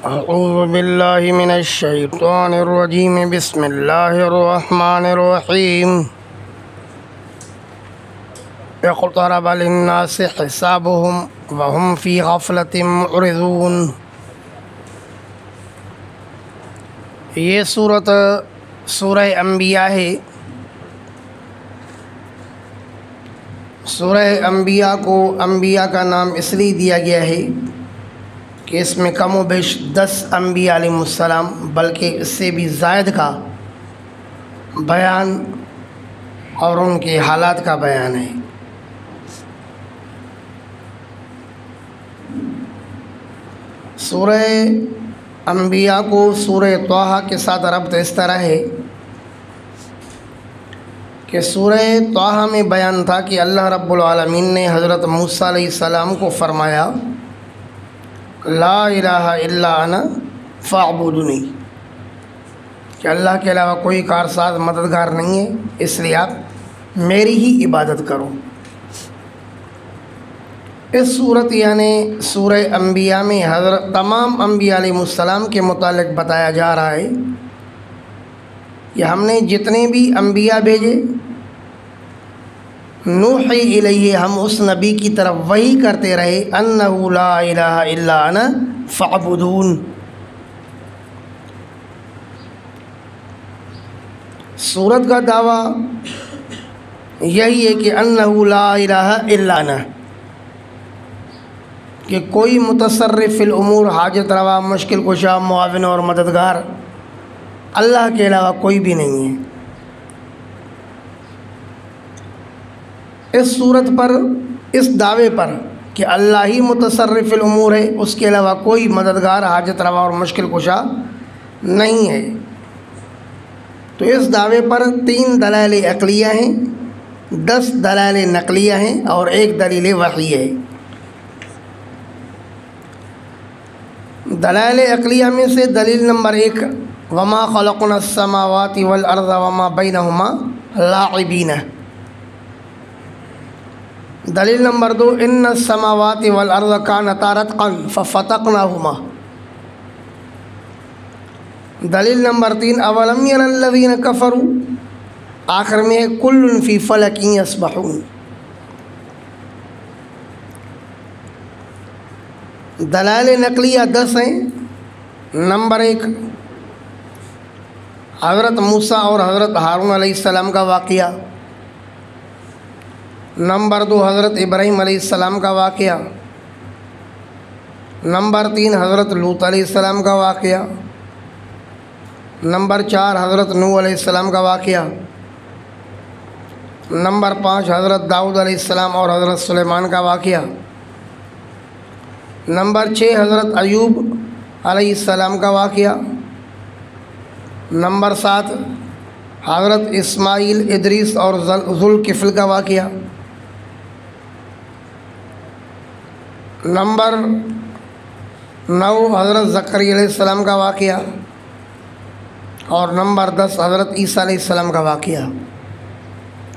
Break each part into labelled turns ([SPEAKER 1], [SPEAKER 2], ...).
[SPEAKER 1] اعوذ باللہ من الشیطان الرجیم بسم اللہ الرحمن الرحیم اقترب للناس حسابهم وهم فی غفلۃ معرضون۔ یہ سورہ انبیاء ہے۔ سورہ انبیاء کو انبیاء کا نام اس لیے دیا گیا ہے کہ اس میں کم و بیش 10 انبیاء علیہ السلام بلکہ اس سے بھی زائد کا بیان اور ان کے حالات کا بیان ہے۔ سورہ انبیاء کو سورہ طٰہٰ کے ساتھ ربط اس طرح ہے کہ سورہ طٰہٰ میں بیان تھا کہ اللہ رب العالمین نے حضرت موسیٰ علیہ السلام کو فرمایا لا الہ الا انا فاعبدنی، کہ اللہ کے علاوہ کوئی کارساز مددگار نہیں ہے، اس لیے آپ میری ہی عبادت کرو۔ اس صورت یعنی سورہ انبیاء میں حضرت تمام انبیاء علیہ السلام کے متعلق بتایا جا رہا ہے کہ ہم نے جتنے بھی انبیاء بھیجے نوحی الیہ، ہم اس نبی کی طرف وحی کرتے رہے انہ لا الہ الا انا فاعبدون۔ سورت کا دعویٰ یہی ہے کہ انہ لا الہ الا انا، کہ کوئی متصرف فی الامور، حاجت روا، مشکل کشا، معاون اور مددگار اللہ کے علاوہ کوئی بھی نہیں ہے۔ اس صورت پر، اس دعوے پر کہ اللہ ہی متصرف فی الامور ہے، اس کے علاوہ کوئی مددگار، حاجت روا اور مشکل کشا نہیں ہے، تو اس دعوے پر 3 دلائل عقلیہ ہیں، 10 دلائل نقلیہ ہیں اور 1 دلیل وحی ہے۔ دلائل عقلیہ میں سے دلیل نمبر 1 وما خلقنا السماوات والارض وما بینہما لاعبین۔ دلیل نمبر 2 ان السماوات والارض کانتا رتقا ففتقناہما۔ دلیل نمبر 3 اولم یر الذین کفروا، آخر میں کل فی فلک یسبحون۔ دلائل نقلیہ 10 ہیں۔ نمبر 1 حضرت موسیٰ اور حضرت ہارون علیہ السلام کا واقعہ۔ نمبر 2 حضرت ابراہیم علیہ السلام کا واقعہ۔ نمبر 3 حضرت لوط علیہ السلام کا واقعہ۔ نمبر 4 حضرت نوح علیہ السلام کا واقعہ۔ نمبر 5 حضرت داؤد علیہ السلام اور حضرت سلیمان کا واقعہ۔ نمبر 6 حضرت ایوب علیہ السلام کا واقعہ۔ نمبر 7 حضرت اسماعیل، ادریس اور ذوالکفل کا واقعہ۔ نمبر 9 حضرت زکریا علیہ السلام کا واقعہ، اور نمبر 10 حضرت عیسیٰ علیہ السلام کا واقعہ۔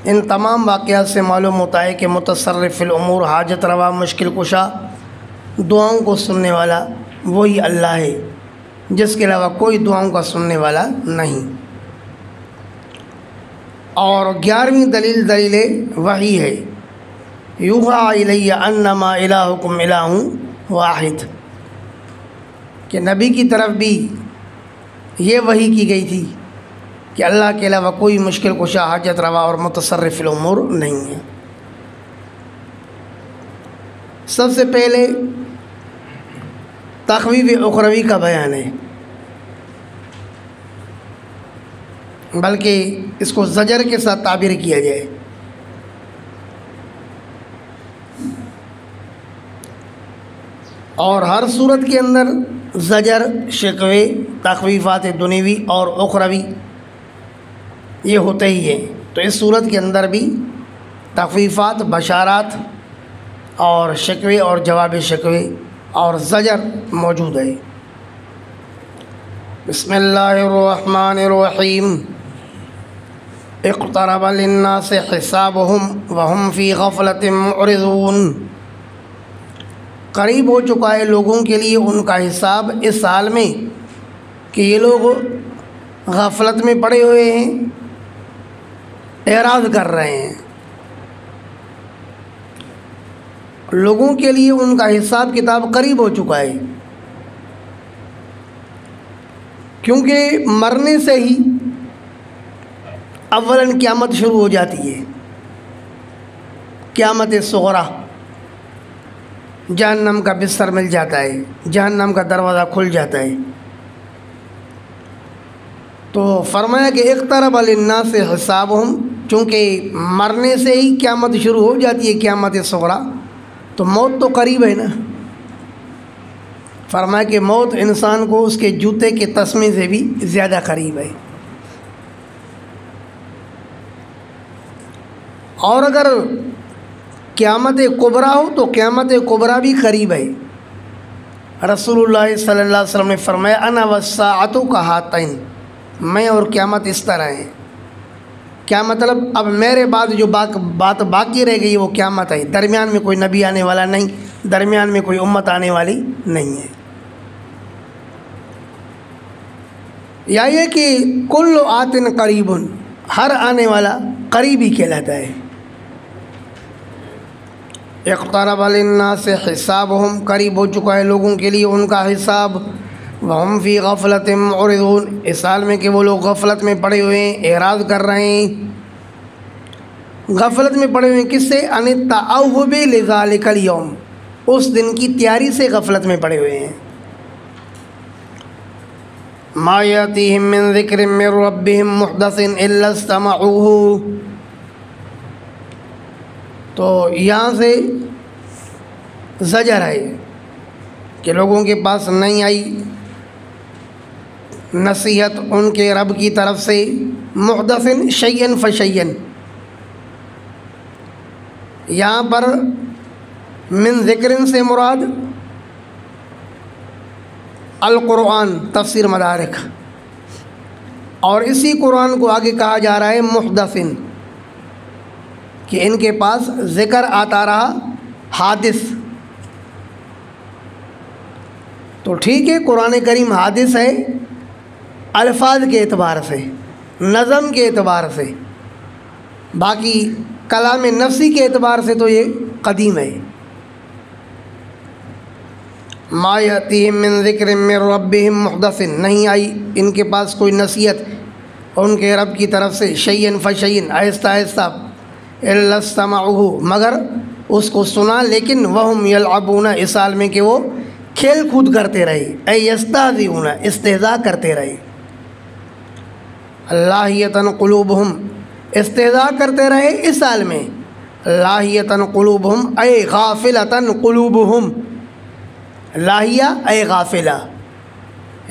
[SPEAKER 1] ان تمام واقعات سے معلوم ہوتا ہے کہ متصرف فی الامور، حاجت روا، مشکل کشا، دعاؤں کو سننے والا وہی اللہ ہے، جس کے علاوہ کوئی دعاؤں کا سننے والا نہیں۔ اور 11ویں دلیل وحی ہے، یوحی الی انما الہکم الہ واحد، کہ نبی کی طرف بھی یہ وحی کی گئی تھی کہ اللہ کے علاوہ کوئی مشکل کشا، حاجت روا اور متصرف فی الامور نہیں ہے۔ سب سے پہلے تخویف اخروی کا بیان ہے، بلکہ اس کو زجر کے ساتھ تعبیر کیا جائے۔ اور ہر صورت کے اندر زجر، شکوے، تخویفات دنیوی اور اخروی یہ ہوتے ہی ہیں، تو اس صورت کے اندر بھی تخویفات، بشارات اور شکوے اور جواب شکوے اور زجر موجود ہے۔ بسم اللہ الرحمن الرحیم اقترب للناس حسابهم وهم فی غفلۃ معرضون۔ قریب ہو چکا ہے لوگوں کے لیے ان کا حساب اس حال میں کہ یہ لوگ غفلت میں پڑے ہوئے ہیں، اعراض کر رہے ہیں۔ لوگوں کے لیے ان کا حساب کتاب قریب ہو چکا ہے، کیونکہ مرنے سے ہی اولاً قیامت شروع ہو جاتی ہے، قیامت صغریٰ، جہنم کا بستر مل جاتا ہے، جہنم کا دروازہ کھل جاتا ہے۔ تو فرمایا کہ اقترب للناس حسابہم، چونکہ مرنے سے ہی قیامت شروع ہو جاتی ہے، قیامت صغریٰ، تو موت تو قریب ہے نا۔ فرمایا کہ موت انسان کو اس کے جوتے کے تسمے سے بھی زیادہ قریب ہے۔ اور اگر قیامت کبریٰ ہو تو قیامت کبریٰ بھی قریب ہے۔ رسول اللہ صلی اللہ علیہ وسلم نے فرمایا انا والساعۃ کہاتین، میں اور قیامت اس طرح ہیں۔ کیا مطلب؟ اب میرے بعد جو بات باقی رہ گئی وہ قیامت ہے، درمیان میں کوئی نبی آنے والا نہیں، درمیان میں کوئی امت آنے والی نہیں ہے۔ یا یہ کہ کل آت قریب، ہر آنے والا قریب ہی کہلاتا ہے۔ اقترب للناس حسابہم، قریب ہو چکا ہے لوگوں کے لیے ان کا حساب، وہم فی غفلۃ معرضون، اس حال میں کہ وہ لوگ غفلت میں پڑے ہوئے ہیں، اعراض کر رہے ہیں۔ غفلت میں پڑے ہوئے ہیں کس سے؟ ان التأوب لذالک الیوم، اس دن کی تیاری سے غفلت میں پڑے ہوئے ہیں۔ ما یاتیہم من ذکر من ربہم محدث الا استمعوہ، تو یہاں سے زجر ہے کہ لوگوں کے پاس نہیں آئی نصیحت ان کے رب کی طرف سے، محدث شیئن فشیئن، یہاں پر من ذکر سے مراد القرآن، تفسیر مدارک، اور اسی قرآن کو آگے کہا جا رہا ہے محدث، کہ ان کے پاس ذکر آتا رہا حادث۔ تو ٹھیک ہے، قرآن کریم حادث ہے الفاظ کے اعتبار سے، نظم کے اعتبار سے، باقی کلام نفسی کے اعتبار سے تو یہ قدیم ہے۔ ما یاتیہم من ذکر من ربہم محدث، نہیں آئی ان کے پاس کوئی نصیحت ان کے رب کی طرف سے، شیئن فشیئن، آہستہ آہستہ، الا استمعوہ، مگر اس کو سنا، لیکن وہم یلعبون، اس حال میں کہ وہ کھیل کود کرتے رہے، اے یستہزئون، استہزاء کرتے رہے، لاہیۃ قلوبہم، استہزاء کرتے رہے اس حال میں، لاہیۃ قلوبہم اے غافلۃ قلوبہم، لاہیہ اے غافلہ،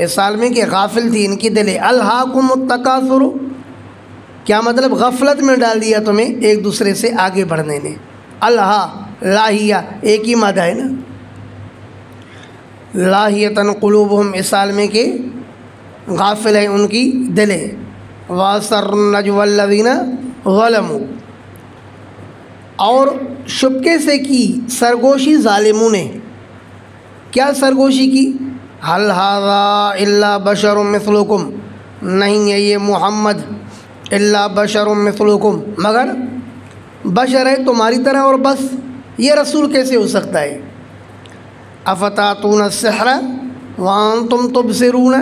[SPEAKER 1] اس حال میں کہ غافل تھی ان کی دلیں، الہاکم التکاثر، کیا مطلب؟ غفلت میں ڈال دیا تمہیں ایک دوسرے سے آگے بڑھنے نے، الہا لاہیہ ایک ہی مادہ ہے نا، لاہیۃ قلوبہم، اس حال میں کہ غافل ہیں ان کی دلیں، وَأَسَرُّ النَّجْوَى الَّذِينَ ظَلَمُوا، اور شبکے سے کی سرگوشی ظالموں نے، کیا سرگوشی کی؟ هَلْ هَذَا إِلَّا بَشَرٌ مِثْلُكُمْ، نہیں ہے یہ محمد إِلَّا بَشَرٌ مِثْلُكُمْ، مگر بشر ہے تمہاری طرح اور بس، یہ رسول کیسے ہو سکتا ہے؟ أَفَتَأْتُونَ السِّحْرَ وَأَنْتُمْ تُبْصِرُونَ،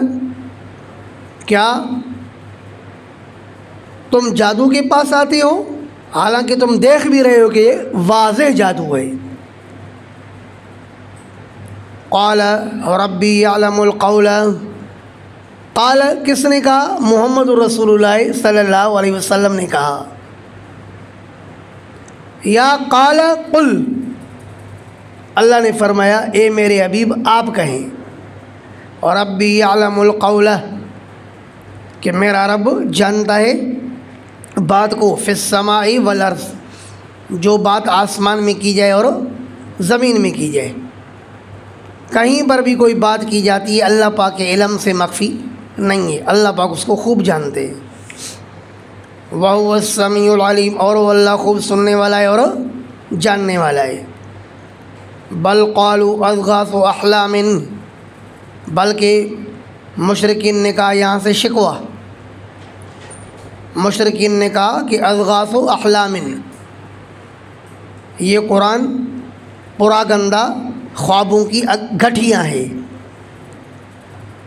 [SPEAKER 1] کیا تم جادو کے پاس آتے ہو حالانکہ تم دیکھ بھی رہے ہو کہ یہ واضح جادو ہے۔ قال ربی یعلم القول، قال کس نے کہا؟ محمد رسول اللہ صلی اللہ علیہ وسلم نے کہا، یا قال قل، اللہ نے فرمایا اے میرے حبیب آپ کہیں، اور ربی یعلم القول، کہ میرا رب جانتا ہے بات کو، فی السماء والارض، جو بات آسمان میں کی جائے اور زمین میں کی جائے، کہیں پر بھی کوئی بات کی جاتی ہے اللہ پاک کے علم سے مخفی نہیں ہے، اللہ پاک اس کو خوب جانتے ہیں۔ وَهُوَ السَّمِيعُ الْعَلِيمُ، اور وہ اللہ خوب سننے والا ہے اور جاننے والا ہے۔ بل قالوا اضغاث احلام، بلکہ مشرکین نے کہا، یہاں سے شکوہ، مشرکین نے کہا کہ اضغاث احلام، یہ قرآن پراگندہ خوابوں کی گٹھیاں ہیں،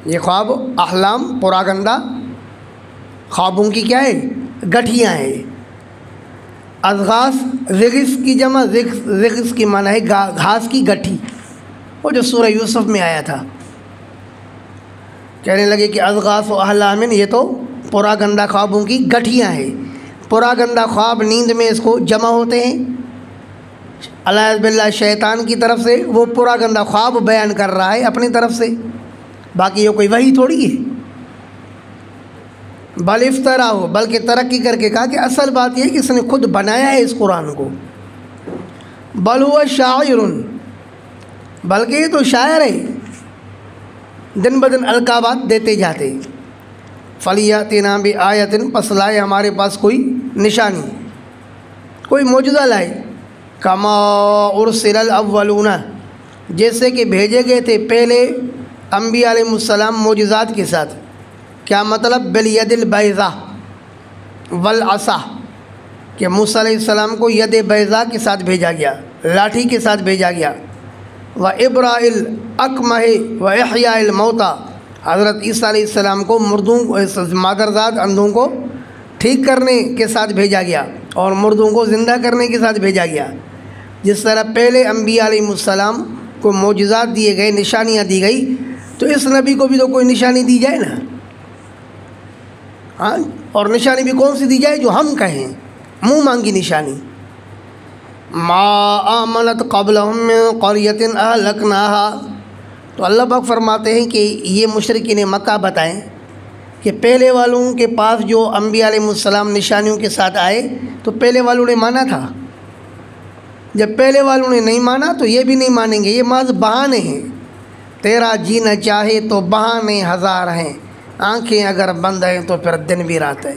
[SPEAKER 1] یہ خواب احلام پراگندہ خوابوں کی کیا ہے؟ گٹھیاں ہیں۔ اضغاث زغث کی جمع، زغث کی معنی ہے گھاس کی گٹھی، وہ جو سورہ یوسف میں آیا تھا۔ کہنے لگے کہ اضغاث و احلام، یہ تو پراگندہ خوابوں کی گٹھیاں ہیں۔ پراگندہ خواب نیند میں اس کو جمع ہوتے ہیں، الیاذ باللہ شیطان کی طرف سے وہ پراگندہ خواب بیان کر رہا ہے اپنی طرف سے، باقی یہ کوئی وحی تھوڑی ہے۔ بل افطرا ہو، بلکہ ترقی کر کے کہا کہ اصل بات یہ ہے کہ اس نے خود بنایا ہے اس قرآن کو۔ بل ہوا شاعر، بلکہ یہ تو شاعر ہے، دن بدن القابات دیتے جاتے۔ فلیاتنا بآیۃ، پس لائے ہمارے پاس کوئی نشانی، کوئی معجزہ لائے۔ کما ارسل الاولون، جیسے کہ بھیجے گئے تھے پہلے انبیاء علیہ السلام معجزات کے ساتھ۔ کیا مطلب؟ بالید البیضاء والعصا، کہ موسیٰ علیہ السلام کو ید بیضاء کے ساتھ بھیجا گیا، لاٹھی کے ساتھ بھیجا گیا۔ وابراء الاکمہ واحیاء الموتى، حضرت عیسیٰ علیہ السلام کو مردوں، مادرزاد اندھوں کو ٹھیک کرنے کے ساتھ بھیجا گیا اور مردوں کو زندہ کرنے کے ساتھ بھیجا گیا۔ جس طرح پہلے انبیاء علیہ السلام کو معجزات دیے گئے، نشانیاں دی گئی، تو اس نبی کو بھی تو کوئی نشانی دی جائے نا، ہاں، اور نشانی بھی کون سی دی جائے؟ جو ہم کہیں، منہ مانگی نشانی۔ ما آمنت قبلہم من قریۃ اہلکناہا، تو اللہ پاک فرماتے ہیں کہ یہ مشرکین مکہ بتائیں کہ پہلے والوں کے پاس جو انبیاء علیہ السلام نشانیوں کے ساتھ آئے تو پہلے والوں نے مانا تھا؟ جب پہلے والوں نے نہیں مانا تو یہ بھی نہیں مانیں گے، یہ محض بہانے ہیں۔ تیرا جینا چاہے تو بہانے ہزار ہیں، آنکھیں اگر بند ہیں تو پھر دن بھی رات ہے۔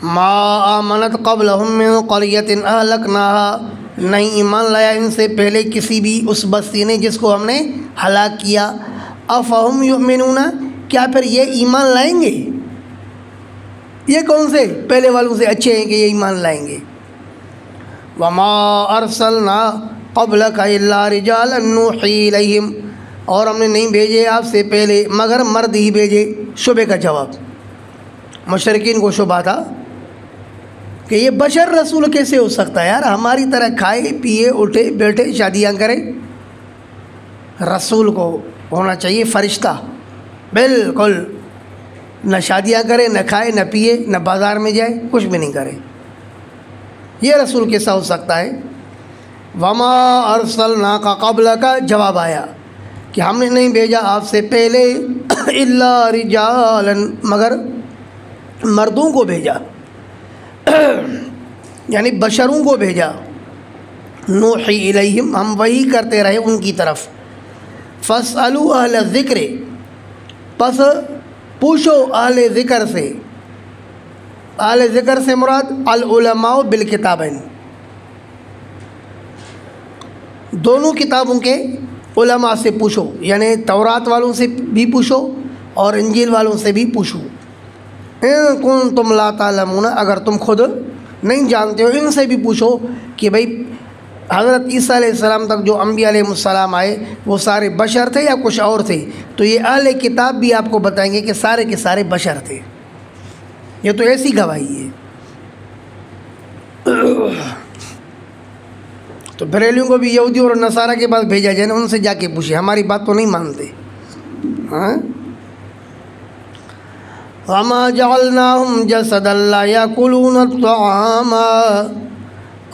[SPEAKER 1] ما آمنت قبلہم من قریۃ اہلکناہا، نہیں ایمان لایا ان سے پہلے کسی بھی اس بستی نے جس کو ہم نے ہلاک کیا۔ افہم یؤمنون، کیا پھر یہ ایمان لائیں گے؟ یہ کون سے پہلے والوں سے اچھے ہیں کہ یہ ایمان لائیں گے؟ وما ارسلنا قبلک الا رجالا نوحی الیہم، اور ہم نے نہیں بھیجے آپ سے پہلے مگر مرد ہی بھیجے۔ شبہ کا جواب، مشرکین کو شبہ تھا کہ یہ بشر رسول کیسے ہو سکتا ہے؟ یار ہماری طرح کھائے پیے اٹھے بیٹھے شادیاں کرے، رسول کو ہونا چاہیے فرشتہ، بالکل نہ شادیاں کرے، نہ کھائے، نہ پیے، نہ بازار میں جائے، کچھ بھی نہیں کرے، یہ رسول کیسا ہو سکتا ہے؟ وما ارسلنا کا قبل کا جواب آیا کہ ہم نے نہیں بھیجا آپ سے پہلے الا رجالا، مگر مردوں کو بھیجا، یعنی بشروں کو بھیجا۔ نوحی الیہم، ہم وحی کرتے رہے ان کی طرف۔ فاسألوا اہل الذکر، پس پوچھو اہل ذکر سے۔ اہل ذکر سے مراد العلماء بالکتابین، دونوں کتابوں کے علماء سے پوچھو، یعنی تورات والوں سے بھی پوچھو اور انجیل والوں سے بھی پوچھو۔ ان کنتم لا تعلمون، اگر تم خود نہیں جانتے ہو ان سے بھی پوچھو کہ بھئی حضرت عیسیٰ علیہ السلام تک جو انبیاء علیہ السلام آئے وہ سارے بشر تھے یا کچھ اور تھے؟ تو یہ اہل کتاب بھی آپ کو بتائیں گے کہ سارے کے سارے بشر تھے، یہ تو ایسی گواہی ہے۔ تو بریلیوں کو بھی یہودی اور نصارہ کے پاس بھیجا جائے نا، ان سے جا کے پوچھے، ہماری بات تو نہیں مانتے۔ ہاں، وَمَا جَعَلْنَاهُمْ جَسَدًا لَا يَأْكُلُونَ الطَّعَامَ،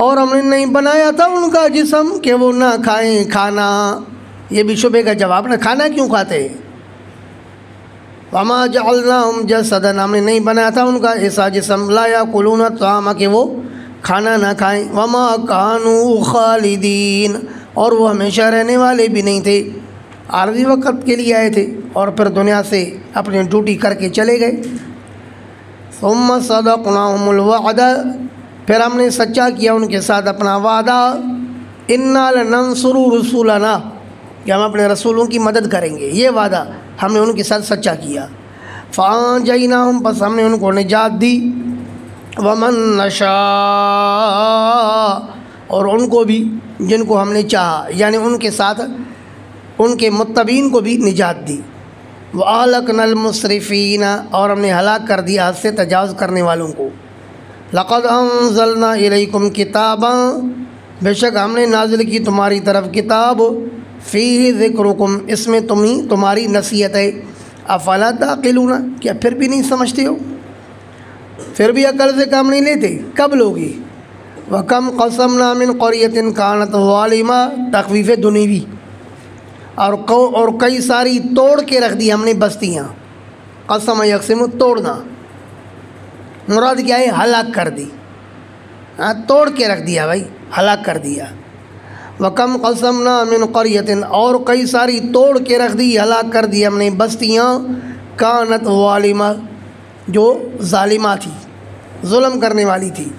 [SPEAKER 1] اور ہم نے نہیں بنایا تھا ان کا جسم کہ وہ نہ کھائیں کھانا۔ یہ بھی شبہ کا جواب، نہ کھانا کیوں کھاتے؟ وَمَا جَعَلْنَاهُمْ جَسَدًا، ہم نے نہیں بنایا تھا ان کا ایسا جسم، لَا يَأْكُلُونَ الطَّعَامَ، کہ وہ کھانا نہ کھائیں۔ وَمَا كَانُوا خَالِدِينَ، اور وہ ہمیشہ رہنے والے بھی نہیں تھے، عارضی وقت کے لیے آئے تھے اور پھر دنیا سے اپنی ڈیوٹی کر کے چلے گئے۔ ثُمَّ صَدَقْنَاهُمُ الْوَعْدَ، پھر ہم نے سچا کیا ان کے ساتھ اپنا وعدہ، انا لننصر رسولنا، کہ ہم اپنے رسولوں کی مدد کریں گے، یہ وعدہ ہم نے ان کے ساتھ سچا کیا۔ فانجیناہم، پس ہم نے ان کو نجات دی، ومن نشاء، اور ان کو بھی جن کو ہم نے چاہا، یعنی ان کے ساتھ ان کے متبعین کو بھی نجات دی۔ وَأَهْلَكْنَا الْمُسْرِفِينَ، اور ہم نے ہلاک کر دیا حد سے تجاوز کرنے والوں کو۔ لَقَدْ أَنزَلْنَا إِلَيْكُمْ كِتَابًا، بے شک ہم نے نازل کی تمہاری طرف کتاب، فِيهِ ذِكْرُكُمْ، اس میں تمہاری نصیحت ہے۔ أَفَلَا تَعْقِلُونَ، کیا پھر بھی نہیں سمجھتے ہو؟ پھر بھی عقل سے کام نہیں لیتے؟ کب لوگی؟ وَكَمْ قَسَمْنَا مِنْ قَرْيَةٍ كَانَتْ ظَالِمَةً، تخفیف دنیوی، اور کئی ساری توڑ کے رکھ دی ہم نے بستیاں۔ قسم یقسم، توڑنا، مراد کیا ہے؟ ہلاک کر دی، توڑ کے رکھ دیا بھائی، ہلاک کر دیا۔ وَكَمْ قَسَمْنَا مِنْ قَرْيَةٍ، اور کئی ساری توڑ کے رکھ دی، ہلاک کر دی ہم نے بستیاں، کانت ظالمہ، جو ظالمہ تھی، ظلم کرنے والی تھی۔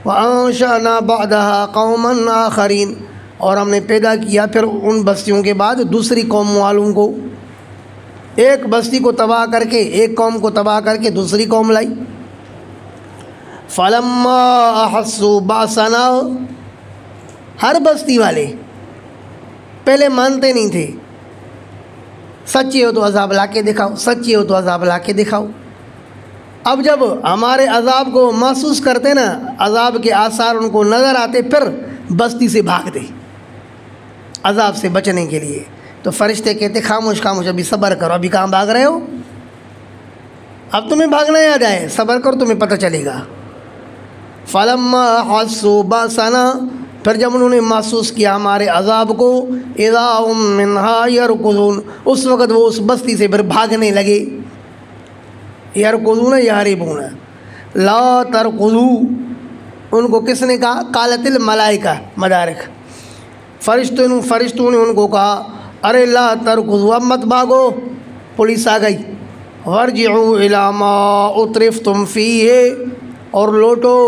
[SPEAKER 1] وَأَنشَأْنَا بَعْدَهَا قَوْمًا آخَرِينَ، اور ہم نے پیدا کیا پھر ان بستیوں کے بعد دوسری قوم والوں کو، ایک بستی کو تباہ کر کے، ایک قوم کو تباہ کر کے دوسری قوم لائی۔ فَلَمَّا أَحَسُّوا بَأْسَنَا، ہر بستی والے پہلے مانتے نہیں تھے، سچے ہو تو عذاب لا کے دکھاؤ، سچے ہو تو عذاب لا کے دکھاؤ۔ اب جب ہمارے عذاب کو محسوس کرتے نا، عذاب کے آثار ان کو نظر آتے، پھر بستی سے بھاگتے عذاب سے بچنے کے لیے۔ تو فرشتے کہتے خاموش خاموش، ابھی صبر کرو، ابھی کہاں بھاگ رہے ہو؟ اب تمہیں بھاگنا یاد آئے، صبر کرو، تمہیں پتہ چلے گا۔ فَلَمَّا أَحَسُّوا بَأْسَنَا، پھر جب انہوں نے محسوس کیا ہمارے عذاب کو، اِذَا هُم مِّنْهَا يَرْكُضُونَ، اس وقت وہ اس بستی سے پھر بھاگنے لگے۔ یرکضون یہربون، لا ترکضوا، ان کو کس نے کہا؟ قالت الملائکہ، مدارک، فرشتوں نے ان کو کہا، ارے لا ترکضوا، اب مت بھاگو، پولیس آ گئی۔ وارجعوا الی ما اترفتم فیہ، اور لوٹو،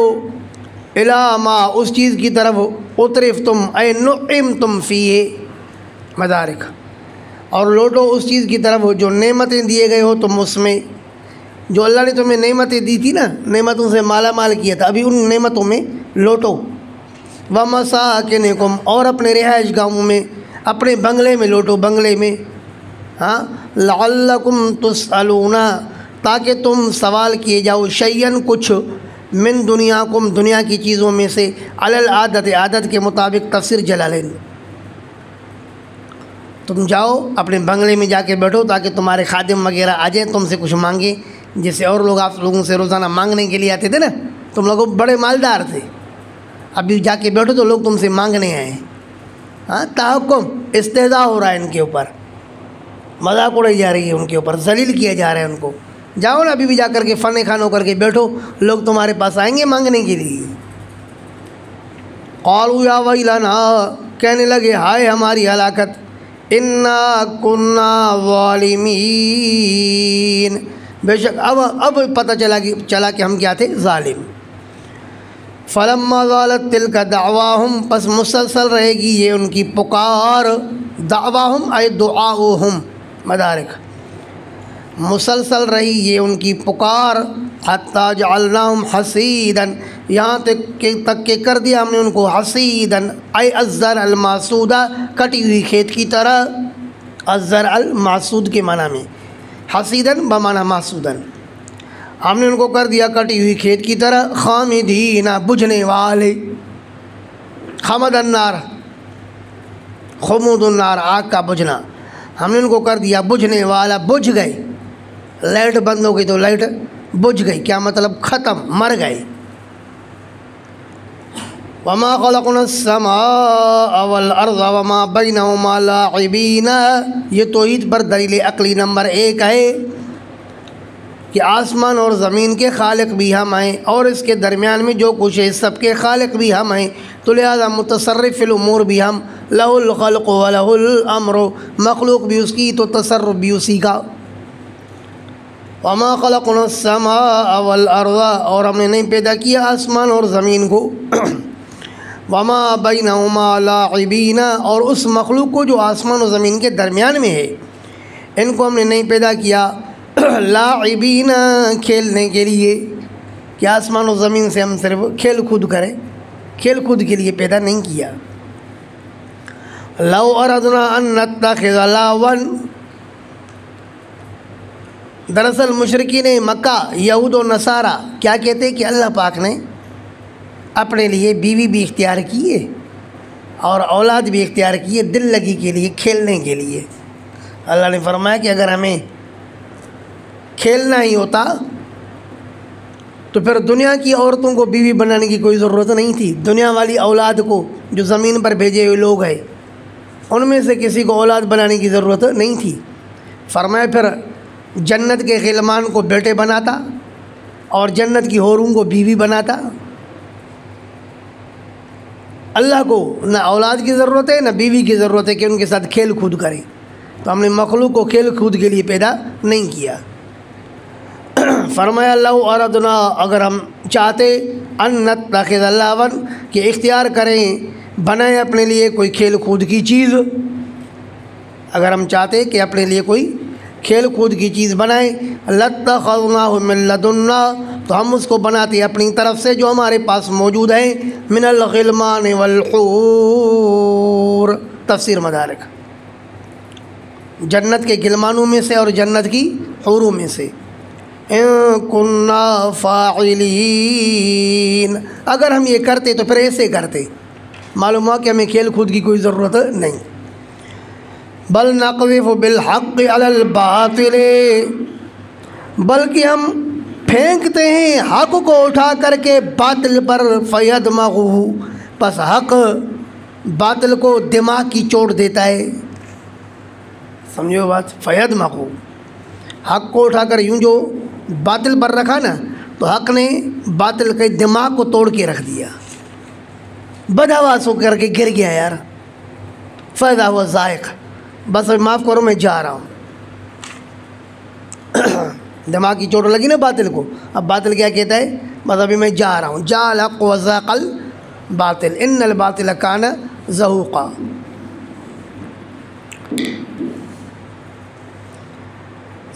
[SPEAKER 1] الی ما، اس چیز کی طرف، اترفتم اے نعمتم فیہ، مدارک، اور لوٹو اس چیز کی طرف جو نعمتیں دیے گئے ہو تم اس میں، جو اللہ نے تمہیں نعمتیں دی تھی نا، نعمتوں سے مالا مال کیا تھا، ابھی ان نعمتوں میں لوٹو۔ وَمَسَاكِنِكُمْ، اور اپنے رہائش گاہوں میں، اپنے بنگلے میں لوٹو، بنگلے میں، ہاں، لَعَلَّكُمْ تُسْأَلُونَ، تاکہ تم سوال کیے جاؤ، شیئن کچھ، من دنیاکم، دنیا کی چیزوں میں سے، علی العادت، عادت کے مطابق، تفسیر جلالین، تم جاؤ اپنے بنگلے میں جا کے بیٹھو تاکہ تمہارے خادم وغیرہ آ جائیں، تم سے کچھ مانگیں، جیسے اور لوگ آپ لوگوں سے روزانہ مانگنے کے لیے آتے تھے نا، تم لوگ بڑے مالدار تھے، ابھی جا کے بیٹھو تو لوگ تم سے مانگنے آئے، ہاں، تحکم، استہزاء ہو رہا ہے ان کے اوپر، مذاق اڑائی جا رہی ہے ان کے اوپر، ذلیل کیا جا رہا ہے ان کو۔ جاؤ نا ابھی بھی جا کر کے فن خانوں کر کے بیٹھو، لوگ تمہارے پاس آئیں گے مانگنے کے لیے۔ قالوا یا ویلنا، کہنے لگے ہائے ہماری ہلاکت، انا کنا ظالمین، بے شک اب پتہ چلا کہ ہم کیا تھے؟ ظالم۔ فلما زالت تلک دعواہم، پس مسلسل رہے گی یہ ان کی پکار، دعواہم اے دعاؤہم، مدارک، مسلسل رہی یہ ان کی پکار، حتی جعلناہم حصیداً، یہاں تک کہ کر دیا ہم نے ان کو حصیداً، اے الزرع المحصودہ، کٹی ہوئی کھیت کی طرح، الزرع المحصود کے معنی میں، حصیداً بمعنی محصوداً، ہم نے ان کو کر دیا کٹی ہوئی کھیت کی طرح، خامدین، بجھنے والے، خمد النار، خمود النار، آگ کا بجھنا، ہم نے ان کو کر دیا بجھنے والا، بجھ گئے، لائٹ بند ہو گئی تو لائٹ بجھ گئی، کیا مطلب؟ ختم، مر گئے۔ وما خلقنا السماء والارض وما بینہما لاعبین، یہ توحید پر دلیل عقلی نمبر 1 ہے کہ آسمان اور زمین کے خالق بھی ہم ہیں، اور اس کے درمیان میں جو کچھ ہے سب کے خالق بھی ہم ہیں، تو لہذا متصرف الامور بھی ہم، لہ الخلق ولہ الامر، مخلوق بھی اس کی تو تصرف بھی اسی کا۔ وما خلقنا السماء والارض، اور ہم نے نہیں پیدا کیا آسمان اور زمین کو، وما بینہما لاعبین، اور اس مخلوق کو جو آسمان و زمین کے درمیان میں ہے، ان کو ہم نے نہیں پیدا کیا لاعبین، کھیلنے کے لیے، کہ آسمان و زمین سے ہم صرف کھیل کود کریں، کھیل کود کے لیے پیدا نہیں کیا۔ لو اردنا ان نتخذ لہوا، دراصل مشرکین مکہ یہود و نصارہ کیا کہتے کہ اللہ پاک نے اپنے لیے بیوی بھی اختیار کی ہے اور اولاد بھی اختیار کی ہے، دل لگی کے لیے، کھیلنے کے لیے۔ اللہ نے فرمایا کہ اگر ہمیں کھیلنا ہی ہوتا تو پھر دنیا کی عورتوں کو بیوی بنانے کی کوئی ضرورت نہیں تھی، دنیا والی اولاد کو جو زمین پر بھیجے ہوئے لوگ ہیں ان میں سے کسی کو اولاد بنانے کی ضرورت نہیں تھی۔ فرمایا پھر جنت کے غلمان کو بیٹے بناتا اور جنت کی حوروں کو بیوی بناتا۔ اللہ کو نہ اولاد کی ضرورت ہے نہ بیوی کی ضرورت ہے کہ ان کے ساتھ کھیل کود کرے، تو ہم نے مخلوق کو کھیل کود کے لیے پیدا نہیں کیا۔ فرمایا لو اردنا، اگر ہم چاہتے، ان نتخذ لہوا، کہ اختیار کریں، بنائیں اپنے لیے کوئی کھیل کود کی چیز، اگر ہم چاہتے کہ اپنے لیے کوئی کھیل کود کی چیز بنائیں، لاتخذناہ من لدنا، تو ہم اس کو بناتے اپنی طرف سے جو ہمارے پاس موجود ہیں، من الغلمان والحور، تفسیر مدارک، جنت کے غلمانوں میں سے اور جنت کی حوروں میں سے۔ ان کننا فاعلین، اگر ہم یہ کرتے تو پھر ایسے کرتے، معلوم ہوا کہ ہمیں کھیل کود کی کوئی ضرورت نہیں۔ بل نقذف بالحق علی الباطل، بلکہ ہم پھینکتے ہیں حق کو اٹھا کر کے باطل پر، فیدمغہ، پس حق باطل کو دماغ کی چوٹ دیتا ہے۔ سمجھو بات، فیدمغہ، حق کو اٹھا کر یوں جو باطل پر رکھا نا، تو حق نے باطل کے دماغ کو توڑ کے رکھ دیا، بدحواس ہو کر کے گر گیا یار، فیضا ہوا ذائق، بس معاف کرو میں جا رہا ہوں۔ دماغ کی چوٹ لگی نا باطل کو، اب باطل کیا کہتا ہے، بس ابھی میں جا رہا ہوں، جا الحق وزاق الباطل ان الباطل کان زہوقا۔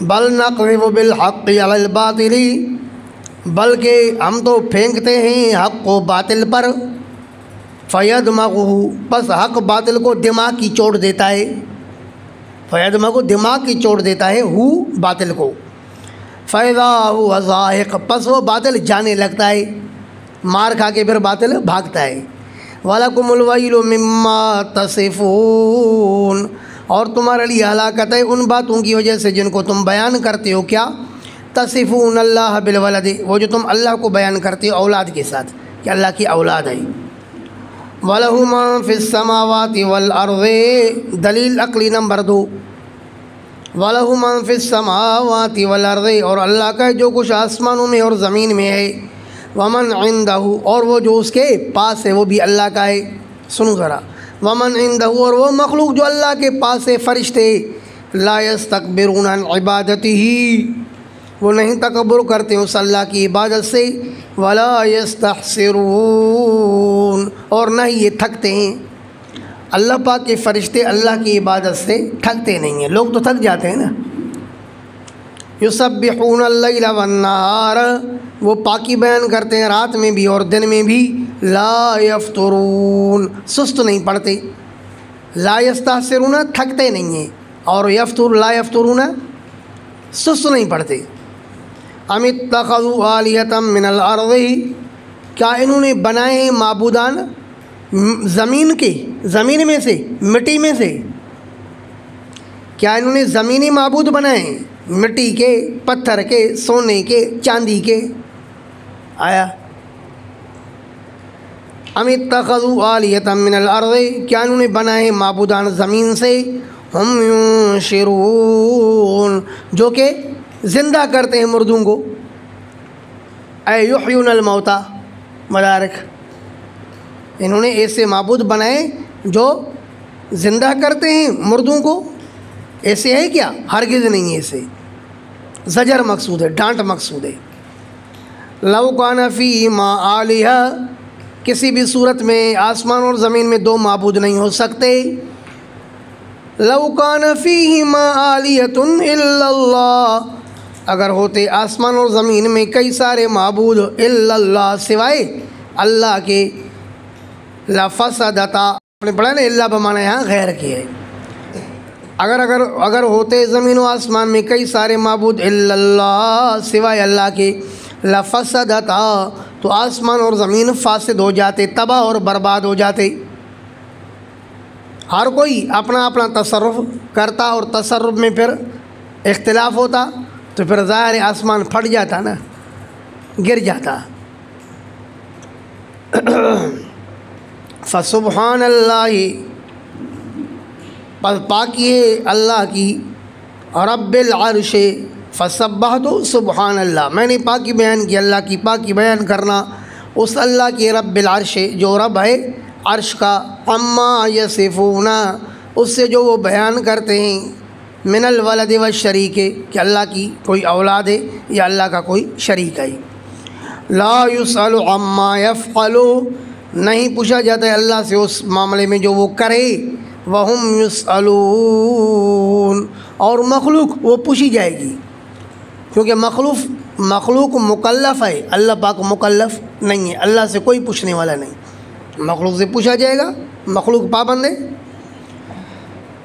[SPEAKER 1] بل نقذف بالحق علی الباطل، بلکہ ہم تو پھینکتے ہیں حق کو باطل پر، فیدمغہ، پس حق باطل کو دماغ کی چوٹ دیتا ہے، فیدمغہ دماغ کی چوٹ دیتا ہے، ہو باطل کو، فیضا ہوا زاہق، پس وہ باطل جانے لگتا ہے، مار کھا کے پھر باطل بھاگتا ہے۔ وَلَكُمُ الْوَيْلُ مِمَّا تَصِفُونَ، اور تمہارے لیے ہلاکت ہے ان باتوں کی وجہ سے جن کو تم بیان کرتے ہو، کیا، تصفون اللہ بالولد، وہ جو تم اللہ کو بیان کرتے ہو اولاد کے ساتھ کہ اللہ کی اولاد ہے۔ وَلَهُ مَن فِي السَّمَاوَاتِ وَالْأَرْضِ، دلیل عقلی نمبر 2، وَلَهُ مَن فِي السَّمَاوَاتِ وَالْأَرْضِ، اور اللہ کا جو کچھ آسمانوں میں اور زمین میں ہے، وَمَن عِندَهُ، اور وہ جو اس کے پاس ہے وہ بھی اللہ کا ہے۔ سنو ذرا، وَمَن عِندَهُ، اور وہ مخلوق جو اللہ کے پاس ہے، فرشتے، لَا يَسْتَكْبِرُونَ عَنْ عِبَادَتِهِ، وہ نہیں تکبر کرتے اس اللہ کی عبادت سے، وَلَا يَسْتَحْسِرُونَ، اور نہ ہی یہ تھکتے ہیں۔ اللہ پاک کے فرشتے اللہ کی عبادت سے تھکتے نہیں ہیں، لوگ تو تھک جاتے ہیں نا۔ یسبحون اللیل والنہار، وہ پاکی بیان کرتے ہیں رات میں بھی اور دن میں بھی، لا یفترون، سست نہیں پڑتے، لا یستحسرون، تھکتے نہیں ہیں، اور لا یفترون، سست نہیں پڑتے۔ ام اتخذوا آلہۃ من الارض، کیا انہوں نے بنائے ہیں معبودان زمین کے، زمین میں سے، مٹی میں سے، کیا انہوں نے زمینی معبود بنائے ہیں، مٹی کے، پتھر کے، سونے کے، چاندی کے؟ آیا ام اتخذوا آلہۃ من الارض، کیا انہوں نے بنائے ہیں معبودان زمین سے، ہم ینشرون، جو کہ زندہ کرتے ہیں مردوں کو، اے یحیون الموتى، مدارک، انہوں نے ایسے معبود بنائے جو زندہ کرتے ہیں مردوں کو، ایسے ہے کیا؟ ہرگز نہیں ایسے، زجر مقصود ہے، ڈانٹ مقصود ہے۔ لو کان فیہما آلہہ، کسی بھی صورت میں آسمان اور زمین میں دو معبود نہیں ہو سکتے۔ لو کان فیہما آلہۃ الا اللہ، اگر ہوتے آسمان اور زمین میں کئی سارے معبود الا اللہ، سوائے اللہ کے، لفسدتا، آپ نے پڑھا نا اللہ بمانا یہاں غیر کے ہے، اگر ہوتے زمین و آسمان میں کئی سارے معبود الا اللہ، سوائے اللہ کے، لفسدتا، تو آسمان اور زمین فاسد ہو جاتے، تباہ اور برباد ہو جاتے۔ ہر کوئی اپنا اپنا تصرف کرتا اور تصرف میں پھر اختلاف ہوتا تو پھر ظاہر آسمان پھٹ جاتا نا، گر جاتا۔ فسبحان اللہ، پس پاکی ہے اللہ کی، رب العرش، فسبحت سبحان اللہ، میں نے پاکی بیان کی، اللہ کی پاکی بیان کرنا اس اللہ کی، رب العرش، جو رب ہے عرش کا، عما یصفون، اس سے جو وہ بیان کرتے ہیں، من الولد والشریک، کہ اللہ کی کوئی اولاد ہے یا اللہ کا کوئی شریک ہے۔ لا یسأل عما یفعل، نہیں پوچھا جاتا ہے اللہ سے اس معاملے میں جو وہ کرے، وہم یسألون، اور مخلوق وہ پوچھی جائے گی، کیونکہ مخلوق مکلف ہے، اللہ پاک مکلف نہیں ہے، اللہ سے کوئی پوچھنے والا نہیں، مخلوق سے پوچھا جائے گا، مخلوق پابند ہے۔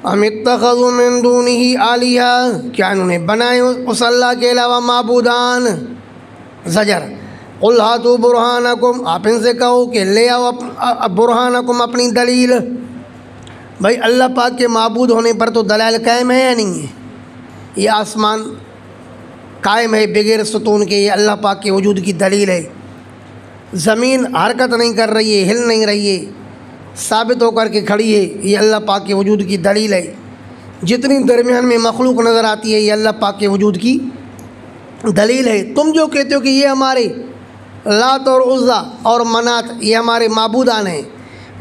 [SPEAKER 1] ام اتخذوا من دونہ آلہہ، کیا انہوں نے بنائے اس اللہ کے علاوہ معبودان، زجر، قل ہاتوا برہانکم، آپ ان سے کہو کہ لے آؤ برہانکم، اپنی دلیل۔ بھائی اللہ پاک کے معبود ہونے پر تو دلائل قائم ہے یا نہیں ہے؟ یہ آسمان قائم ہے بغیر ستون کے، یہ اللہ پاک کے وجود کی دلیل ہے۔ زمین حرکت نہیں کر رہی ہے، ہل نہیں رہی ہے، ثابت ہو کر کے کھڑی ہے، یہ اللہ پاک کے وجود کی دلیل ہے۔ جتنی درمیان میں مخلوق نظر آتی ہے یہ اللہ پاک کے وجود کی دلیل ہے۔ تم جو کہتے ہو کہ یہ ہمارے لات اور عزا اور منات یہ ہمارے معبودان ہیں،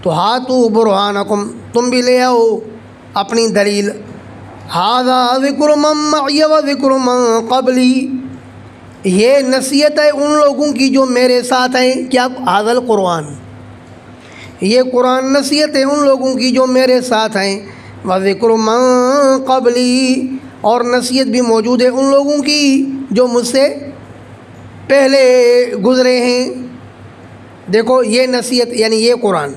[SPEAKER 1] تو ہاتوا برہانکم، تم بھی لے آؤ اپنی دلیل۔ ھذا ذکر من معی و ذکر من قبلی، یہ نصیحت ہے ان لوگوں کی جو میرے ساتھ ہیں، کیا ھذا القرآن، یہ قرآن نصیحت ہے ان لوگوں کی جو میرے ساتھ ہیں، و ذکر من قبلی، اور نصیحت بھی موجود ہے ان لوگوں کی جو مجھ سے پہلے گزرے ہیں۔ دیکھو یہ نصیحت یعنی یہ قرآن،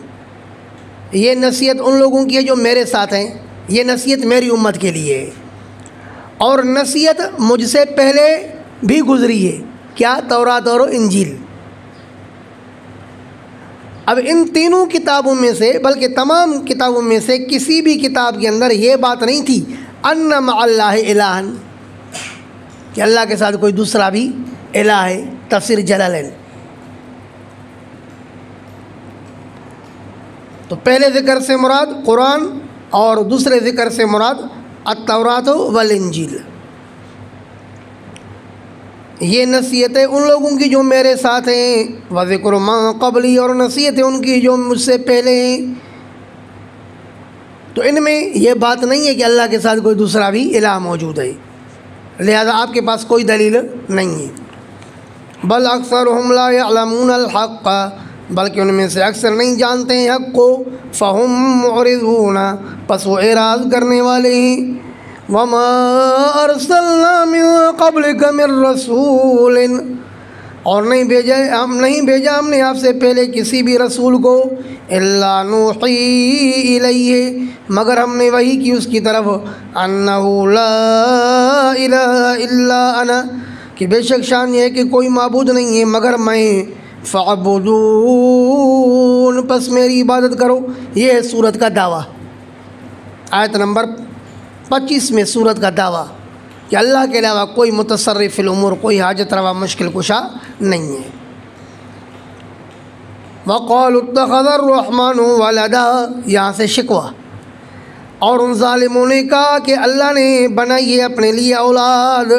[SPEAKER 1] یہ نصیحت ان لوگوں کی ہے جو میرے ساتھ ہیں، یہ نصیحت میری امت کے لیے ہے، اور نصیحت مجھ سے پہلے بھی گزری ہے، کیا؟ تورات اور انجیل۔ اب ان تینوں کتابوں میں سے، بلکہ تمام کتابوں میں سے کسی بھی کتاب کے اندر یہ بات نہیں تھی ان مع اللہ الہا، کہ اللہ کے ساتھ کوئی دوسرا بھی الہ ہے۔ تفسیر جلالین۔ تو پہلے ذکر سے مراد قرآن اور دوسرے ذکر سے مراد التورات والانجیل۔ یہ نصیحت ہے ان لوگوں کی جو میرے ساتھ ہیں، وذکر من قبلی، اور نصیحت ہے ان کی جو مجھ سے پہلے ہیں۔ تو ان میں یہ بات نہیں ہے کہ اللہ کے ساتھ کوئی دوسرا بھی الہ موجود ہے، لہذا آپ کے پاس کوئی دلیل نہیں ہے۔ بل اکثرهم لا يعلمون الحق، بلکہ ان میں سے اکثر نہیں جانتے ہیں حق کو، فہم معرضون، پس وہ اعراض کرنے والے ہیں۔ وما ارسلنا من قبلک من رسول، اور نہیں بھیجا ہم نے آپ سے پہلے کسی بھی رسول کو، الا نوحی الیہ، مگر ہم نے وحی کی اس کی طرف، انہ لا الہ الا انا، کہ بے شک شان یہ ہے کہ کوئی معبود نہیں ہے مگر میں، فاعبدون، پس میری عبادت کرو۔ یہ ہے سورت کا دعویٰ، آیت نمبر 25 میں سورت کا دعویٰ کہ اللہ کے علاوہ کوئی متصرف الامور، کوئی حاجت روا مشکل کشا نہیں ہے۔ وقالوا اتخذ الرحمن ولدا، یہاں سے شکوہ، اور ان ظالموں نے کہا کہ اللہ نے بنائی ہے اپنے لیے اولاد،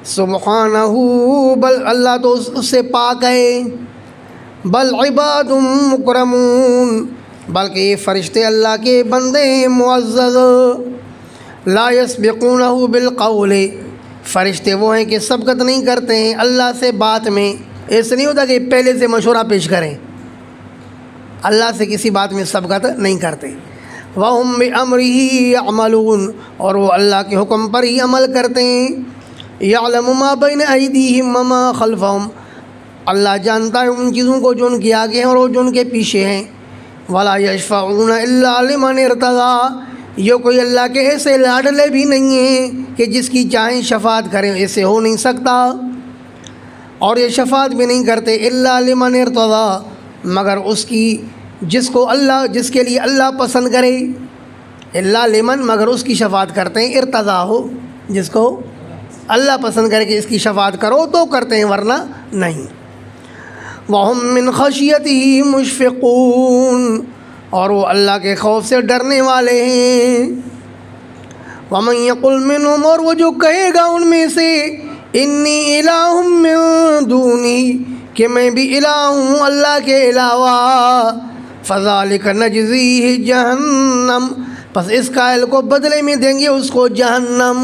[SPEAKER 1] سبحانہ، بل اللہ تو اس سے پاک ہے، بل عباد مکرمون، بلکہ یہ فرشتے اللہ کے بندے ہیں معزز، لا یسبقونہ بالقول، فرشتے وہ ہیں کہ سبقت نہیں کرتے ہیں اللہ سے بات میں، ایسا نہیں ہوتا کہ پہلے سے مشورہ پیش کریں، اللہ سے کسی بات میں سبقت نہیں کرتے۔ وَهُمْ بِأَمْرِهِ يَعْمَلُونَ، اور وہ اللہ کے حکم پر ہی عمل کرتے ہیں۔ يَعْلَمُ مَا بَيْنَ أَيْدِيهِمْ وَمَا خَلْفَهُمْ، اللہ جانتا ہے ان چیزوں کو جو ان کے آگے ہیں اور جو ان کے پیچھے ہیں۔ وَلَا يَشْفَعُونَ إِلَّا لِمَنِ ارْتَضَىٰ، یہ کوئی اللہ کے ایسے لاڈلے بھی نہیں ہیں کہ جس کی چاہیں شفاعت کریں، ایسے ہو نہیں سکتا، اور یہ شفاعت بھی نہیں کرتے إِلَّا لِمَنِ ارْتَضَىٰ، مگر اس کی جس کے لیے اللہ پسند کرے، اللہ لمن، مگر اس کی شفاعت کرتے ہیں ارتضا ہو، جس کو اللہ پسند کرے کہ اس کی شفاعت کرو تو کرتے ہیں، ورنہ نہیں۔ وَهُم مِّن خَشْيَتِهِ مُشْفِقُونَ، اور وہ اللہ کے خوف سے ڈرنے والے ہیں۔ وَمَن يَقُلْ مِنْهُمْ، اور وہ جو کہے گا ان میں سے، إِنِّي إِلَٰهٌ مِّن دُونِهِ، کہ میں بھی الہ ہوں اللہ کے علاوہ، فَذَلِكَ نَجْزِيهِ جَهَنَّمَ، پس اس قائل کو بدلے میں دیں گے اس کو جہنم۔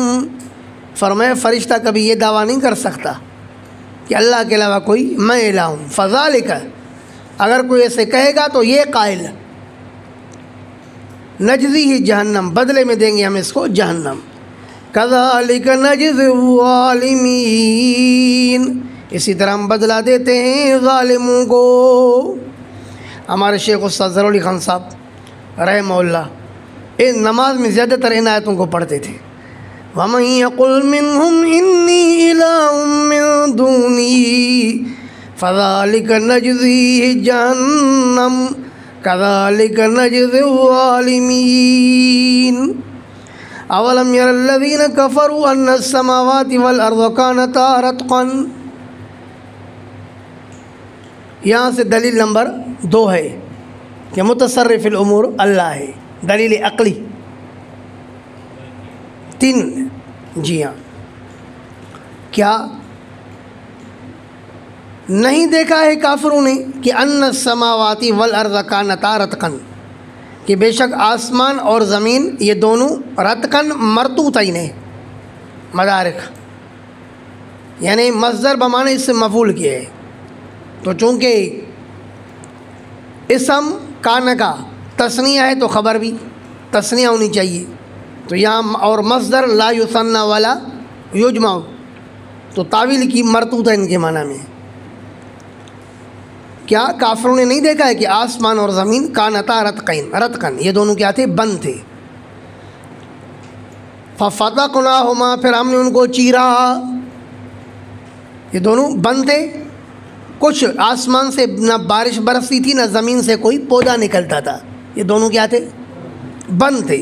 [SPEAKER 1] فرمایا فرشتہ کبھی یہ دعویٰ نہیں کر سکتا کہ اللہ کے علاوہ کوئی میں الہ ہوں۔ فَذَلِكَ، اگر کوئی ایسے کہے گا تو یہ قائل، نَجْزِيهِ جہنم، بدلے میں دیں گے ہم اس کو جہنم۔ كَذَلِكَ نَجْزِي الظَّالِمِينَ، اسی طرح ہم بدلہ دیتے ہیں ظالموں کو۔ ہمارے شیخ استاد ظفر علی خان صاحب رحمہ اللہ اس نماز میں زیادہ تر ان آیتوں کو پڑھتے تھے۔ وَمَن يَقُلْ مِنْهُمْ إِنِّي إِلَٰهٌ مِّن دُونِهِ فَذَلِكَ نَجْزِيهِ جَهَنَّمَ كَذَلِكَ نَجْزِي الظَّالِمِينَ۔ أَوَلَمْ يَرَ الَّذِينَ كَفَرُوا أَنَّ السَّمَاوَاتِ وَالْأَرْضَ كَانَتَا رَتْقًا، یہاں سے دلیل نمبر 2 ہے کہ متصرف الامور اللہ ہے، دلیل عقلی 3۔ جی ہاں، کیا نہیں دیکھا ہے کافروں نے کہ ان السماوات والارض کانتا رتقا، کہ بے شک آسمان اور زمین یہ دونوں رتقن مرتوتین ہیں، مدارک، یعنی مصدر بمانے اس سے مفعول کیا ہے، تو چونکہ اسم کان کا تثنیہ ہے تو خبر بھی تثنیہ ہونی چاہیے، تو یہاں اور مصدر لا یثنى ولا یجمع، تو تعویل کی مرتوط ہے ان کے معنی میں۔ کیا کافروں نے نہیں دیکھا ہے کہ آسمان اور زمین کانتا رتقن، یہ دونوں کیا تھے؟ بند تھے۔ ففتقناہما، پھر ہم نے ان کو چیرا، یہ دونوں بند تھے، کچھ آسمان سے نہ بارش برستی تھی نہ زمین سے کوئی پودا نکلتا تھا، یہ دونوں کیا تھے؟ بند تھے۔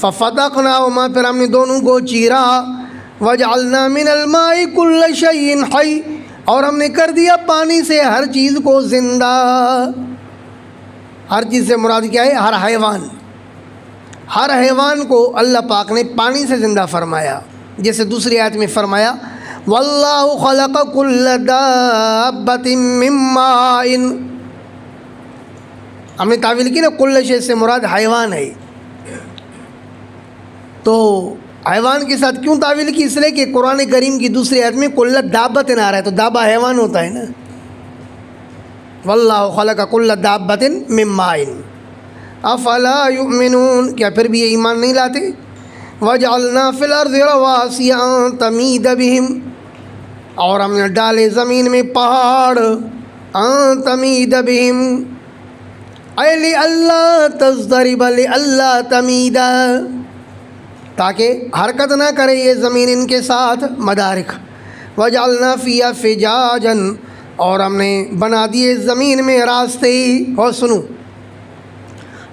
[SPEAKER 1] ففتقناہما، پھر ہم نے دونوں کو چیرا، وجعلنا من الماء كل شيء حي، اور ہم نے کر دیا پانی سے ہر چیز کو زندہ۔ ہر چیز سے مراد کیا ہے؟ ہر حیوان، ہر حیوان کو اللہ پاک نے پانی سے زندہ فرمایا، جیسے دوسری آیت میں فرمایا واللہ خلق کل دابۃ من ماء، ہم نے تعویل کی نا کل شے سے مراد حیوان ہے، تو حیوان کے ساتھ کیوں تعویل کی؟ اس لیے کہ قرآن کریم کی دوسری آیت میں کل دابۃ آ رہا ہے، تو دابہ حیوان ہوتا ہے نا۔ واللہ خلق کل دابۃ من ماء افلا یؤمنون، کیا پھر بھی یہ ایمان نہیں لاتے؟ وجعلنا فی الارض رواسی ان تمید بہم، اور ہم نے ڈالے زمین میں پہاڑ، ان تمید بہم اے لئلا تضطرب لئلا تمید، تاکہ حرکت نہ کرے یہ زمین ان کے ساتھ، مدارک۔ وجعلنا فیہا فجاجا، اور ہم نے بنا دیے زمین میں راستے، اور سنو،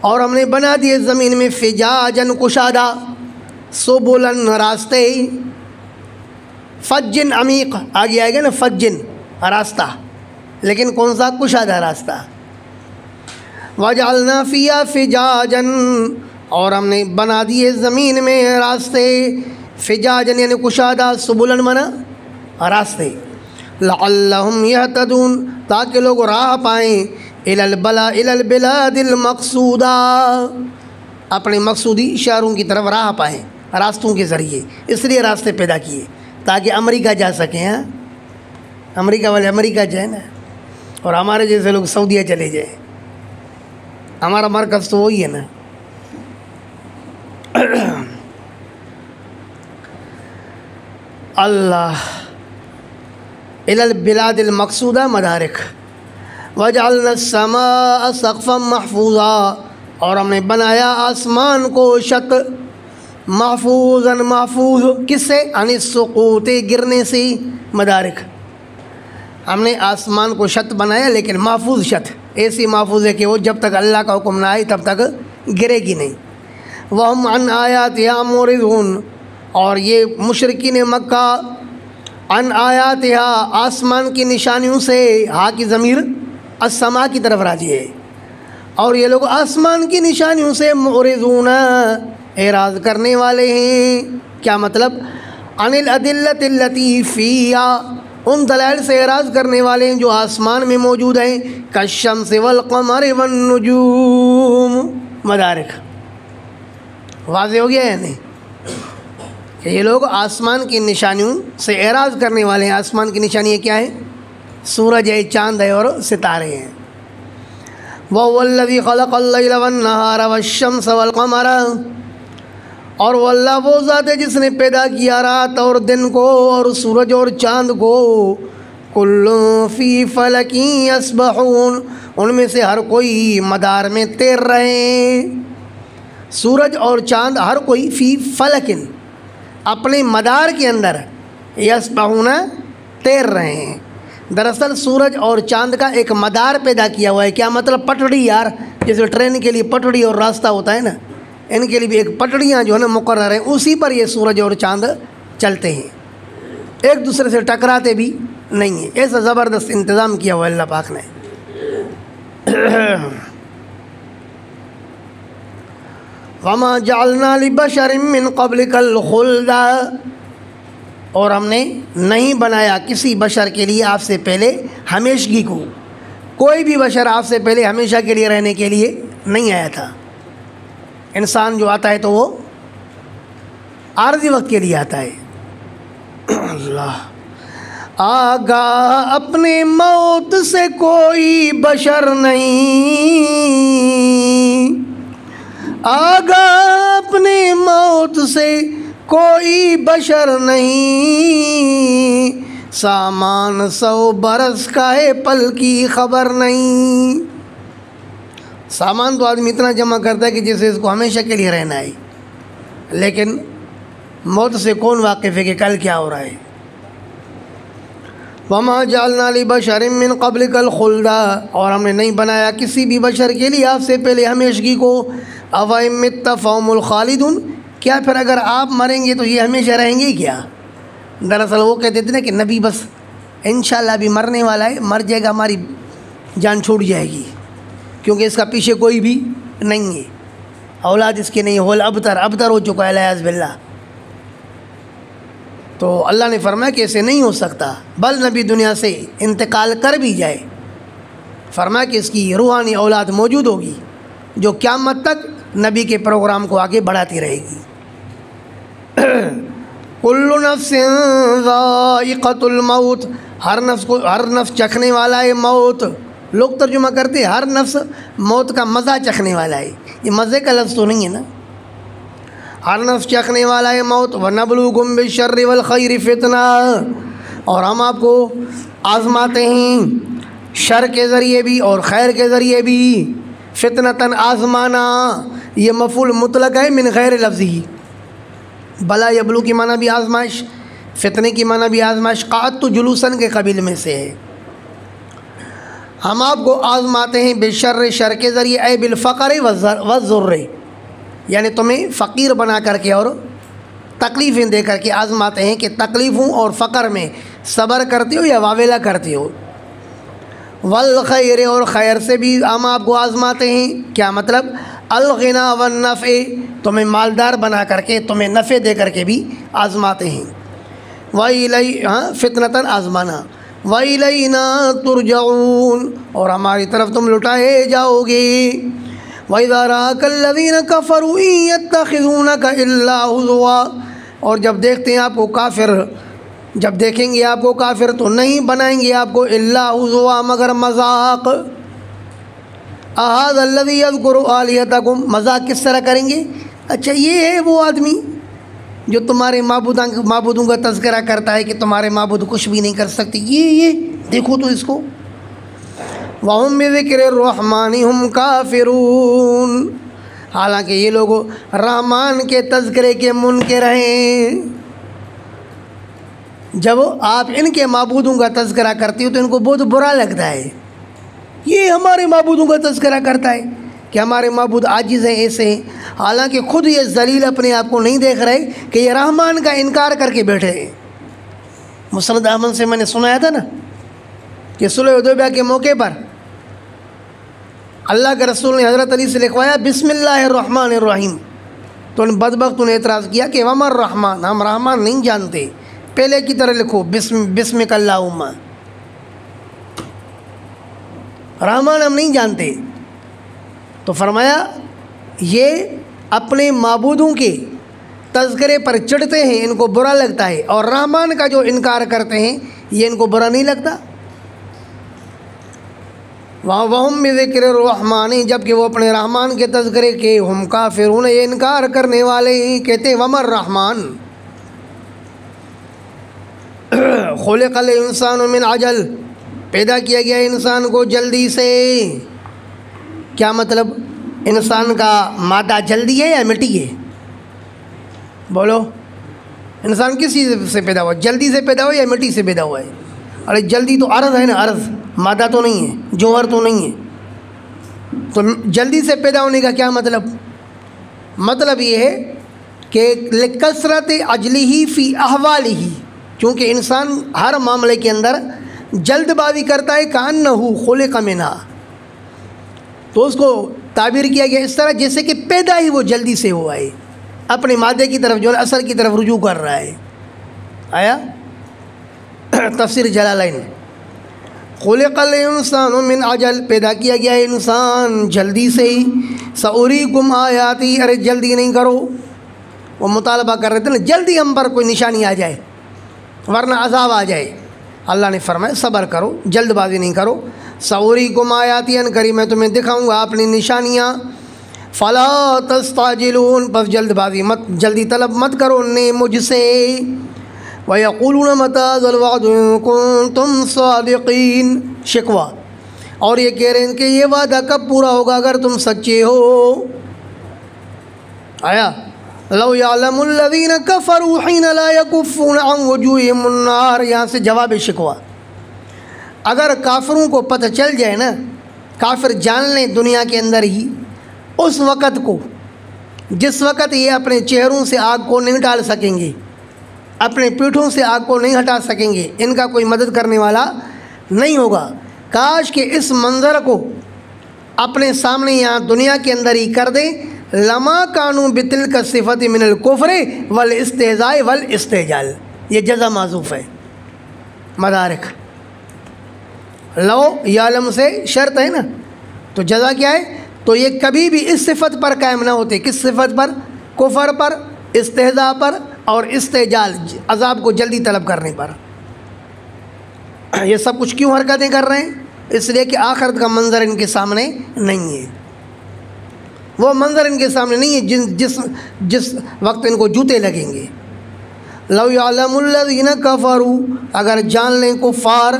[SPEAKER 1] اور ہم نے بنا دیے زمین میں فجاجن کشادہ، سبلن راستے، فجن عمیق، آگے آئے گا نا فجن راستہ، لیکن کون سا؟ کشادہ راستہ۔ وجعلنا فیہا فجاجا، اور ہم نے بنا دیے زمین میں راستے، فجاجن یعنی کشادہ، سبلن منا راستے، لعلہم یہتدون، تاکہ لوگ راہ پائیں، الی البلاد المقصودہ، اپنے مقصودی شہروں کی طرف راہ پائیں راستوں کے ذریعے، اس لیے راستے پیدا کیے تاکہ امریکہ جا سکیں. ہاں امریکہ والے امریکہ جائیں نا، اور ہمارے جیسے لوگ سعودیہ چلے جائیں. ہمارا مرکز تو وہی ہے نا. اللہ الی البلاد المقصودہ مدارک وجعلنا السماء سقفا محفوظا، اور ہم نے بنایا آسمان کو چھت محفوظاً محفوظ کس سے؟ عن السقوط گرنے سے. مدارک ہم نے آسمان کو چھت بنایا لیکن محفوظ چھت، ایسی محفوظ ہے کہ وہ جب تک اللہ کا حکم نہ آئے تب تک گرے گی نہیں. وَهُمْ عَنْ آيَاتِهَا مُعْرِضُونَ، اور یہ مشرکین مکہ عن آیاتها آسمان کی نشانیوں سے، ہاں کی ضمیر السماء کی طرف راجع ہے، اور یہ لوگ آسمان کی نشانیوں سے معرضون اعراض کرنے والے ہیں. کیا مطلب؟ عن الادلۃ التی فیہا، ان دلائل سے اعراض کرنے والے ہیں جو آسمان میں موجود ہیں. کالشمس والقمر والنجوم. مدارک واضح ہو گیا ہے نہیں کہ یہ لوگ آسمان کی نشانیوں سے اعراض کرنے والے ہیں. آسمان کی نشانیاں کیا ہیں؟ سورج ہے، چاند ہے اور ستارے ہیں. وَهُوَ الَّذِي خَلَقَ اللَّيْلَ وَالنَّهَارَ وَالشَّمْسَ وَالْقَمَرَ، اور وہ اللہ وہ ذات ہے جس نے پیدا کیا رات اور دن کو اور سورج اور چاند کو. كُلٌّ فِي فَلَكٍ يَسْبَحُونَ، ان میں سے ہر کوئی مدار میں تیر رہے ہیں. سورج اور چاند ہر کوئی فی فلکن اپنے مدار کے اندر، یسبحون تیر رہے ہیں. دراصل سورج اور چاند کا ایک مدار پیدا کیا ہوا ہے. کیا مطلب؟ پٹڑی یار، جیسے ٹرین کے لیے پٹڑی اور راستہ ہوتا ہے نا، ان کے لیے بھی ایک پٹڑیاں جو ہے نا مقرر ہیں، اسی پر یہ سورج اور چاند چلتے ہیں، ایک دوسرے سے ٹکراتے بھی نہیں ہیں. ایسا زبردست انتظام کیا ہوا ہے اللہ پاک نے. وَمَا جَعَلْنَا لِبَشَرٍ مِّن قَبْلِكَ الْخُلْدَ، اور ہم نے نہیں بنایا کسی بشر کے لیے آپ سے پہلے ہمیشگی کو. کوئی بھی بشر آپ سے پہلے ہمیشہ کے لیے رہنے کے لیے نہیں آیا تھا. انسان جو آتا ہے تو وہ عارضی وقت کے لیے آتا ہے. اللہ آگاہ اپنے موت سے کوئی بشر نہیں، آگاہ اپنے موت سے کوئی بشر نہیں، سامان 100 برس کا ہے پل کی خبر نہیں. سامان تو آدمی اتنا جمع کرتا ہے کہ جیسے اس کو ہمیشہ کے لیے رہنا ہے، لیکن موت سے کون واقف ہے کہ کل کیا ہو رہا ہے. وَمَا جَعَلْنَا لِبَشَرٍ مِّن قَبْلِكَ الْخُلْدَ، اور ہم نے نہیں بنایا کسی بھی بشر کے لیے آپ سے پہلے ہمیشگی کو. أَوَإِن مِّتَّ فَهُمُ الْخَالِدُونَ، کیا پھر اگر آپ مریں گے تو یہ ہمیشہ رہیں گے کیا؟ دراصل وہ کہتے تھے نا کہ نبی بس انشاءاللہ ابھی مرنے والا ہے، مر جائے گا ہماری جان چھوٹ جائے گی، کیونکہ اس کا پیچھے کوئی بھی نہیں ہے، اولاد اس کے نہیں، ہول ابتر ہو چکا ہے الیاذ باللہ. تو اللہ نے فرمایا کہ اسے نہیں ہو سکتا، بل نبی دنیا سے انتقال کر بھی جائے، فرمایا کہ اس کی روحانی اولاد موجود ہوگی جو قیامت تک نبی کے پروگرام کو آگے بڑھاتی رہے گی. کل نفس ذائقۃ الموت، ہر نفس چکھنے والا ہے موت. لوگ ترجمہ کرتے ہر نفس موت کا مزہ چکھنے والا ہے، یہ مزے کا لفظ تو نہیں ہے نا. ہر نفس چکھنے والا ہے موت. وَنَبْلُوكُمْ بِالشَّرِّ وَالْخَيْرِ فِتْنَةً، اور ہم آپ کو آزماتے ہیں شر کے ذریعے بھی اور خیر کے ذریعے بھی. فتنتاً آزمانا، یہ مفعول مطلق ہے من غیر لفظی. بلا یبلو کی معنی بھی آزمائش، فتنے کی معنی بھی آزمائش. قعدت جلوساً کے قبیل میں سے ہے. ہم آپ کو آزماتے ہیں بالشر، شر کے ذریعے، اے بالفقر والضر، یعنی تمہیں فقیر بنا کر کے اور تکلیفیں دے کر کے آزماتے ہیں کہ تکلیفوں اور فقر میں صبر کرتے ہو یا واویلا کرتے ہو. والخیر، اور خیر سے بھی ہم آپ کو آزماتے ہیں. کیا مطلب؟ الغنا والنفع، تمہیں مالدار بنا کر کے تمہیں نفع دے کر کے بھی آزماتے ہیں. فتنتاً آزمانا. وَإِلَيْنَا تُرْجَعُونَ، اور ہماری طرف تم لٹائے جاؤ گے. وَإِذَا رَآكَ الَّذِينَ كَفَرُوا إِن يَتَّخِذُونَكَ إِلَّا هُزُوًا، اور جب دیکھتے ہیں آپ کو کافر جب دیکھیں گے آپ کو کافر تو نہیں بنائیں گے آپ کو الا ہزوا مگر مذاق. اہذا الذی یذکر آلہتکم، مذاق کس طرح کریں گے؟ اچھا یہ ہے وہ آدمی جو تمہارے معبودوں کا تذکرہ کرتا ہے کہ تمہارے معبود کچھ بھی نہیں کر سکتے، یہ دیکھو تو اس کو. وَهُمْ بِذِكْرِ الرَّحْمَنِ هُمْ كَافِرُونَ، حالانکہ یہ لوگ رحمان کے تذکرے کے منکر ہیں. جب آپ ان کے معبودوں کا تذکرہ کرتے ہو تو ان کو بہت برا لگتا ہے. یہ ہمارے معبودوں کا تذکرہ کرتا ہے کہ ہمارے معبود عاجز ہیں، ایسے ہیں، حالانکہ خود یہ ذلیل اپنے آپ کو نہیں دیکھ رہے کہ یہ رحمان کا انکار کر کے بیٹھے ہیں. مسند احمد سے میں نے سنایا تھا نا کہ صلح حدیبیہ کے موقع پر اللہ کے رسول نے حضرت علی سے لکھوایا بسم اللہ الرحمن الرحیم، تو ان بدبختوں نے اعتراض کیا کہ وما الرحمن، ہم رحمان نہیں جانتے، پہلے کی طرح لکھو بسمک اللہم، رحمان ہم نہیں جانتے. تو فرمایا یہ اپنے معبودوں کے تذکرے پر چڑھتے ہیں، ان کو برا لگتا ہے، اور رحمان کا جو انکار کرتے ہیں یہ ان کو برا نہیں لگتا. وَهُمْ بِذِكْرِ الرَّحْمَنِ، جبکہ وہ اپنے رحمان کے تذکرے کے ہم کافرون، یہ انکار کرنے والے ہیں. کہتے ہیں وَمَا الرَّحْمَنُ خُلِقَ الْإِنسَانُ مِنْ عَجَلٍ، پیدا کیا گیا انسان کو جلدی سے. کیا مطلب؟ انسان کا مادہ جلدی ہے یا مٹی ہے؟ بولو، انسان کس چیز سے پیدا ہوا؟ جلدی سے پیدا ہوا یا مٹی سے پیدا ہوا ہے؟ ارے جلدی تو عرض ہے نا، عرض مادہ تو نہیں ہے، جوہر تو نہیں ہے. تو جلدی سے پیدا ہونے کا کیا مطلب؟ مطلب یہ ہے کہ لکثرت عجلہ فی احوالہ، کیونکہ انسان ہر معاملے کے اندر جلد بازی کرتا ہے. کأنہ خلق منہا، تو اس کو تعبیر کیا گیا اس طرح جیسے کہ پیدا ہی وہ جلدی سے ہوا ہے، اپنے مادے کی طرف جو ہے اثر کی طرف رجوع کر رہا ہے. آیا تفسیر جلالین، خلق الانسان من عجل، پیدا کیا گیا ہے انسان جلدی سے ہی. سأریکم آیاتی، ارے جلدی نہیں کرو، وہ مطالبہ کر رہے تھے نا جلدی ہم پر کوئی نشانی آ جائے ورنہ عذاب آ جائے. اللہ نے فرمایا صبر کرو، جلد بازی نہیں کرو. سأریکم آیاتی، ان قریب میں تمہیں دکھاؤں گا اپنی نشانیاں. فلا تستعجلون، بس جلد بازی مت، جلدی طلب مت کرو نے مجھ سے. وَيَقُولُونَ مَتَىٰ هَٰذَا الْوَعْدُ إِن كُنتُمْ صَادِقِينَ، شکوہ، اور یہ کہہ رہے ہیں کہ یہ وعدہ کب پورا ہوگا اگر تم سچے ہو. آیا لو يعلم الذين كفروا حين لا يكفون عن وجوههم النار، یہاں سے جواب شکوہ. اگر کافروں کو پتہ چل جائے نا، کافر جان لیں دنیا کے اندر ہی اس وقت کو جس وقت یہ اپنے چہروں سے آگ کو نہیں ڈال سکیں گے، اپنے پیٹھوں سے آگ کو نہیں ہٹا سکیں گے، ان کا کوئی مدد کرنے والا نہیں ہوگا. کاش کہ اس منظر کو اپنے سامنے یہاں دنیا کے اندر ہی کر دیں. لما کانوا بتلک الصفۃ من الکفر والاستہزاء والاستعجال، یہ جزا معذوف ہے. مدارک لو یعلم سے شرط ہے نا، تو جزا کیا ہے؟ تو یہ کبھی بھی اس صفت پر قائم نہ ہوتے. کس صفت پر؟ کفر پر، استہزاء پر اور استعجال، عذاب کو جلدی طلب کرنے پر. یہ سب کچھ کیوں حرکتیں کر رہے ہیں؟ اس لیے کہ آخرت کا منظر ان کے سامنے نہیں ہے. وہ منظر ان کے سامنے نہیں ہے جس وقت ان کو جوتے لگیں گے. لو یعلم الذین کفروا، اگر جان لیں کفار،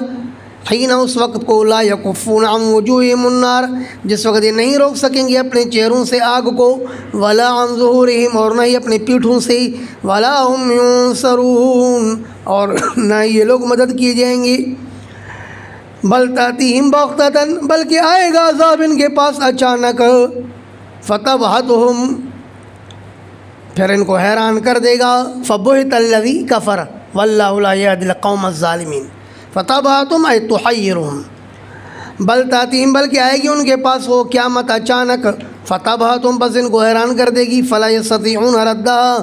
[SPEAKER 1] حین اس وقت کو، لا یکفون عن وجوہہم النار، جس وقت یہ نہیں روک سکیں گے اپنے چہروں سے آگ کو، ولا عن ظہورہم، اور نہ ہی اپنے پیٹھوں سے، ولا ہم ینصرون، اور نہ یہ لوگ مدد کیے جائیں گے. بل تأتیہم بغتۃ، بلکہ آئے گا عذاب ان کے پاس اچانک. فتبہتہم، پھر ان کو حیران کر دے گا. فبہت الذی کفر واللہ لا یہدی القوم الظالمین. فتبہتہم ای تحیرہم، بل تأتیہم، بلکہ آئے گی ان کے پاس وہ قیامت اچانک. فتبہتہم، بس ان کو حیران کر دے گی. فلا یستطیعون ردہا،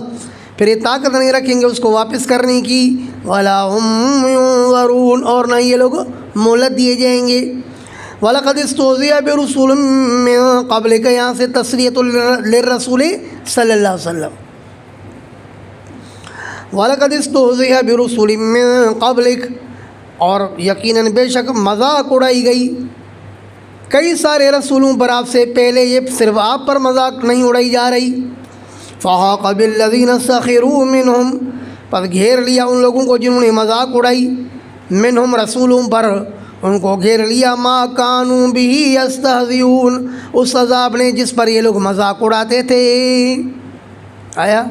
[SPEAKER 1] پھر یہ طاقت نہیں رکھیں گے اس کو واپس کرنے کی. ولا ہم ینظرون، اور نہ یہ لوگ مہلت دیے جائیں گے. وَلَقَدِ اسْتُهْزِئَ بِرُسُولٍ مِّن قَبْلِكَ، یہاں سے تسلیۃ للرسول صلی اللہ علیہ وسلم. وَلَقَدِ اسْتُهْزِئَ بِرُسُلٍ مِّن قَبْلِكَ، اور یقیناً بے شک مذاق اڑائی گئی کئی سارے رسولوں پر آپ سے پہلے، یہ صرف آپ پر مذاق نہیں اڑائی جا رہی۔ فَحَاقَ بِالَّذِينَ سَخِرُوا مِنْهُمْ، پر گھیر لیا ان لوگوں کو جنہوں نے مذاق اڑائی، منہم رسولوں پر، ان کو گھیر لیا، ما کانوا بہ یستہزئون، اس عذاب نے جس پر یہ لوگ مذاق اڑاتے تھے۔ آیا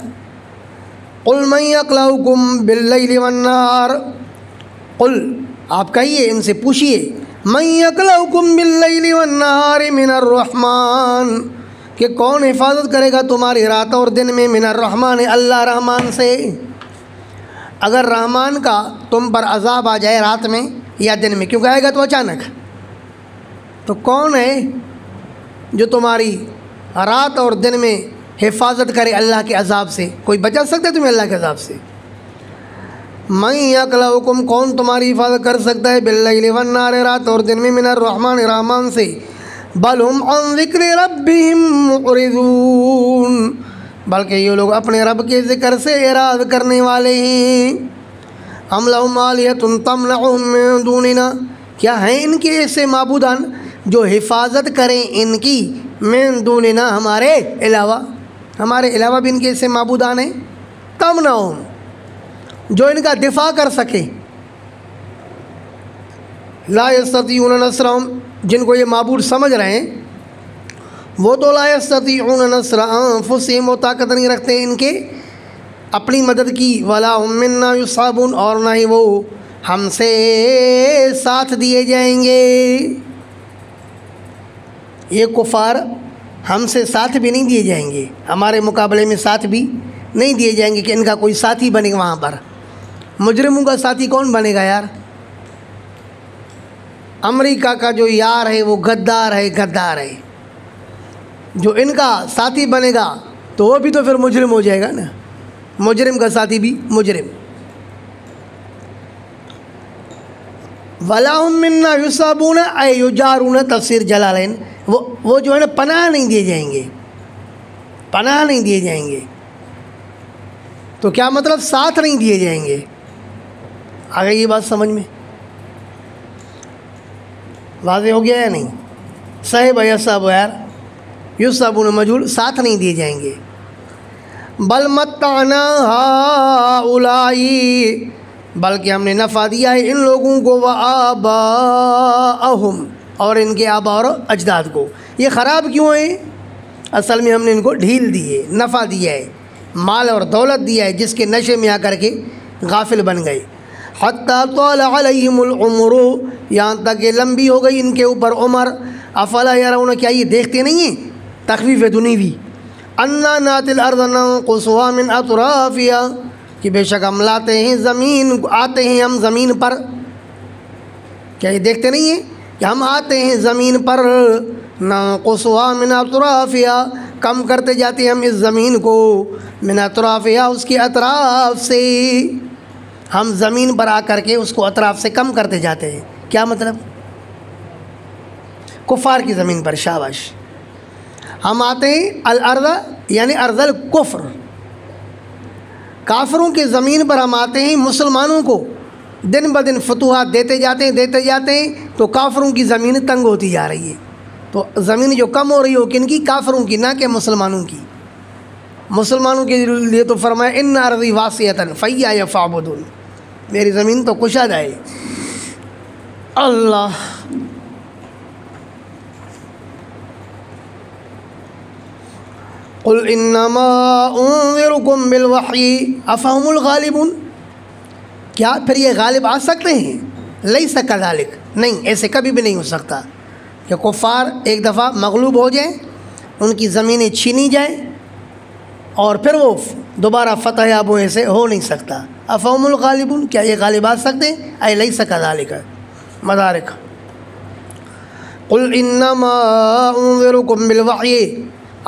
[SPEAKER 1] قل من یکلؤکم باللیل والنہار، قل آپ کہیے ان سے پوچھئے، من یکلؤکم باللیل والنہار من الرحمن، کہ کون حفاظت کرے گا تمہاری رات اور دن میں، من الرحمن اللہ رحمان سے۔ اگر رحمان کا تم پر عذاب آ جائے رات میں یا دن میں، کیونکہ آئے گا تو اچانک، تو کون ہے جو تمہاری رات اور دن میں حفاظت کرے اللہ کے عذاب سے؟ کوئی بچا سکتا ہے تمہیں اللہ کے عذاب سے؟ من یکلؤکم، کون تمہاری حفاظت کر سکتا ہے، باللیل والنہار رات اور دن میں، من الرحمن رحمان سے، بل ہم عن ذکر ربہم معرضون، بلکہ یہ لوگ اپنے رب کے ذکر سے اعراض کرنے والے ہیں۔ ام لہم آلہۃ تمنعہم من دوننا، کیا ہیں ان کے ایسے معبودان جو حفاظت کریں ان کی، من دوننا ہمارے علاوہ، ہمارے علاوہ بھی ان کے ایسے معبودان ہیں، تمنعہم جو ان کا دفاع کر سکے، لا یستطیعون نصرہم جن کو یہ معبود سمجھ رہے ہیں، وہ تو لا یستطیعون نصر انفسہم، وہ طاقت نہیں رکھتے ان کے اپنی مدد کی، ولا ہم منا یصحبون، اور نہ ہی وہ ہم سے ساتھ دیے جائیں گے۔ یہ کفار ہم سے ساتھ بھی نہیں دیے جائیں گے، ہمارے مقابلے میں ساتھ بھی نہیں دیے جائیں گے کہ ان کا کوئی ساتھی بنے گا وہاں پر۔ مجرموں کا ساتھی کون بنے گا یار؟ امریکہ کا جو یار ہے وہ غدار ہے، غدار ہے۔ جو ان کا ساتھی بنے گا تو وہ بھی تو پھر مجرم ہو جائے گا نا، مجرم کا ساتھی بھی مجرم۔ وَلَا هُم مِنَّا يُصَابُونَ اَيْ يُجَارُونَ، تفسیر جلالین، وہ جو ہے نا پناہ نہیں دیے جائیں گے، پناہ نہیں دیے جائیں گے۔ تو کیا مطلب؟ ساتھ نہیں دیے جائیں گے۔ آگے یہ بات سمجھ میں واضح ہو گیا یا نہیں؟ صاحب یصحب یار، یصحبون مجہول، ساتھ نہیں دیے جائیں گے۔ بل متعنا ہؤلاء، بلکہ ہم نے نفع دیا ہے ان لوگوں کو، وآباءہم، اور ان کے آبا اور اجداد کو۔ یہ خراب کیوں ہیں؟ اصل میں ہم نے ان کو ڈھیل دی ہے، نفع دیا ہے، مال اور دولت دیا ہے، جس کے نشے میں آ کر کے غافل بن گئے۔ حتیٰ طال علیہم العمر، یہاں تک کہ لمبی ہو گئی ان کے اوپر عمر۔ افلا یرون، کیا یہ دیکھتے نہیں ہیں؟ تخفیف دنیوی، انا ناتی الارض ننقصها من اطرافها، کہ بے شک ہم لاتے ہیں زمین، آتے ہیں ہم زمین پر۔ کیا یہ دیکھتے نہیں ہیں کہ ہم آتے ہیں زمین پر، ننقصها من اطرافها، کم کرتے جاتے ہیں ہم اس زمین کو، من اطرافها، اس کے اطراف سے، ہم زمین پر آ کر کے اس کو اطراف سے کم کرتے جاتے ہیں۔ کیا مطلب؟ کفار کی زمین پر، شاباش، ہم آتے ہیں الارض یعنی ارض الکفر، کافروں کی زمین پر ہم آتے ہیں، مسلمانوں کو دن بدن فتوحات دیتے جاتے ہیں، تو کافروں کی زمین تنگ ہوتی جا رہی ہے۔ تو زمین جو کم ہو رہی ہو کن کی؟ کافروں کی، نہ کہ مسلمانوں کی۔ مسلمانوں کے لیے تو فرمایا ان ارضی واسعۃ فایہ فاعبدون، میری زمین تو کشادہ ہے۔ اللہ، قل انما انذرکم بالوحی افہم الغالبون، کیا پھر یہ غالب آ سکتے ہیں؟ لیس کذالک، نہیں، ایسے کبھی بھی نہیں ہو سکتا کہ کفار ایک دفعہ مغلوب ہو جائیں، ان کی زمینیں چھینی جائیں اور پھر وہ دوبارہ فتح یاب ہونے سے ہو نہیں سکتا۔ افہم الغالبون، کیا یہ غالب آ سکتے ہیں؟ اے لیس کذالک، مدارک۔ قل انما انذرکم بالوحی،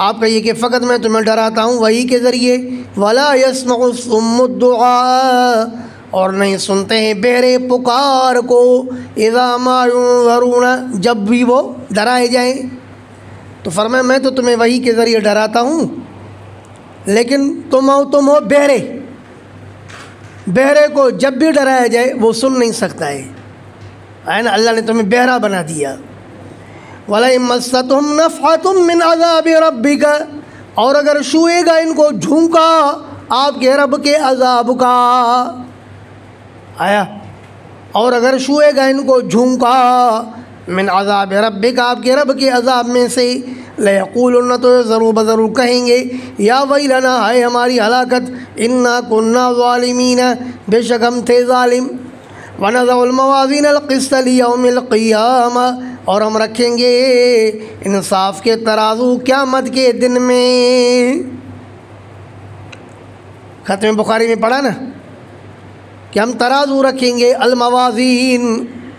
[SPEAKER 1] آپ کہیے کہ فقط میں تمہیں ڈراتا ہوں وحی کے ذریعے، ولا یسمع الصم الدعاء، اور نہیں سنتے ہیں بہرے پکار کو، اذا ما ينذرون، جب بھی وہ ڈرائے جائیں۔ تو فرمایا میں تو تمہیں وحی کے ذریعے ڈراتا ہوں، لیکن تم ہو بہرے، بہرے کو جب بھی ڈرایا جائے وہ سن نہیں سکتا ہے نا، اللہ نے تمہیں بہرا بنا دیا۔ وَلَئِن مَسَّتْهُمْ نَفْحَةٌ مِّنْ عَذَابِ رَبِّكَ، اور اگر چھوئے گا ان کو جھونکا آپ کے رب کے عذاب کا، آیا، اور اگر چھوئے گا ان کو جھونکا من عذاب ربک، آپ کے رب کے عذاب میں سے، لَيَقُولُنَّ، تو ضرور بضرور کہیں گے، یا ویلنا، ہے ہماری ہلاکت، انا كنا ظالمین، بے شک ہم تھے ظالم۔ وَنَضَعُ الْمَوَازِينَ الْقِسْطَ لِيَوْمِ الْقِيَامَةِ، اور ہم رکھیں گے انصاف کے ترازو قیامت کے دن میں۔ ختم بخاری میں پڑھا نا کہ ہم ترازو رکھیں گے، الموازین،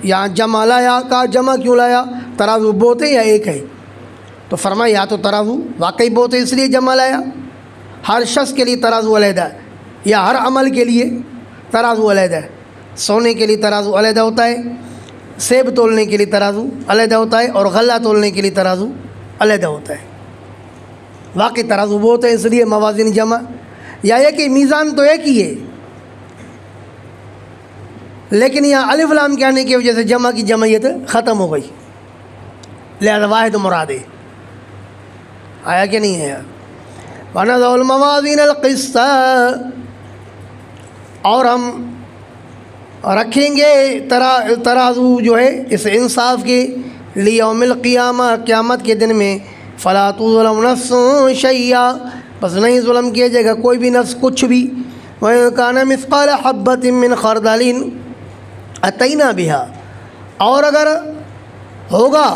[SPEAKER 1] یہاں جمع لایا، کا جمع کیوں لایا؟ ترازو بہت ہے یا ایک ہے؟ تو فرمایا یا تو ترازو واقعی بہت ہے اس لیے جمع لایا، ہر شخص کے لیے ترازو علیحدہ ہے، یا ہر عمل کے لیے ترازو علیحدہ ہے۔ سونے کے لیے ترازو علیحدہ ہوتا ہے، سیب تولنے کے لیے ترازو علیحدہ ہوتا ہے، اور غلہ تولنے کے لیے ترازو علیحدہ ہوتا ہے۔ واقعی ترازو بہت ہے اس لیے موازین جمع، یا یہ کہ میزان تو ایک ہی ہے، لیکن یہاں الف لام کے آنے کی وجہ سے جمع کی جمعیت ختم ہو گئی، لہذا واحد مراد ہے۔ آیا کہ نہیں ہے؟ وَنَضَعُ الْمَوَازِينَ الْقِسْطَ، اور ہم رکھیں گے ترازو جو ہے اس انصاف کے، لِيَوْمِ الْقِيَامَةِ، قیامت کے دن میں، فَلَا تُظْلَمُ نَفْسٌ شَيْئًا، بس نہیں ظلم کیا جائے گا کوئی بھی نفس کچھ بھی۔ وَإِن كَانَ مِثْقَالَ حَبَّةٍ مِّنْ خَرْدَلٍ أَتَيْنَا بِهَا، اور اگر ہوگا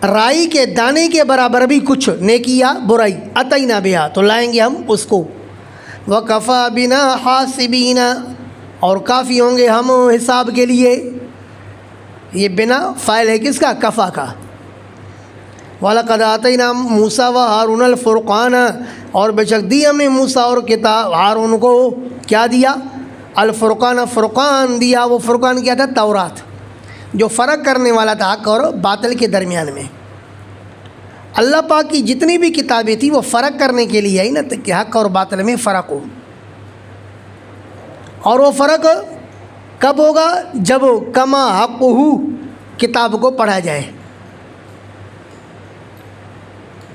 [SPEAKER 1] رائی کے دانے کے برابر بھی کچھ نیکی یا برائی، أَتَيْنَا بِهَا، تو لائیں گے ہم اس کو۔ وَكَفَى بِنَا حَاسِبِينَ، اور کافی ہوں گے ہم حساب کے لیے۔ یہ بنا فاعل ہے کس کا؟ کفا کا۔ وَلَقَدْ آتَيْنَا مُوسَىٰ وَهَارُونَ الْفُرْقَانَ، اور بے شک دی ہم نے موسیٰ اور کتاب ہارون کو کیا دیا؟ الفرقان، فرقان دیا۔ وہ فرقان کیا تھا؟ تورات، جو فرق کرنے والا تھا حق اور باطل کے درمیان میں۔ اللہ پاک کی جتنی بھی کتابیں تھیں وہ فرق کرنے کے لیے آئی نا، کہ حق اور باطل میں فرق ہو۔ اور وہ فرق کب ہوگا؟ جب کما حق ہو کتاب کو پڑھا جائے۔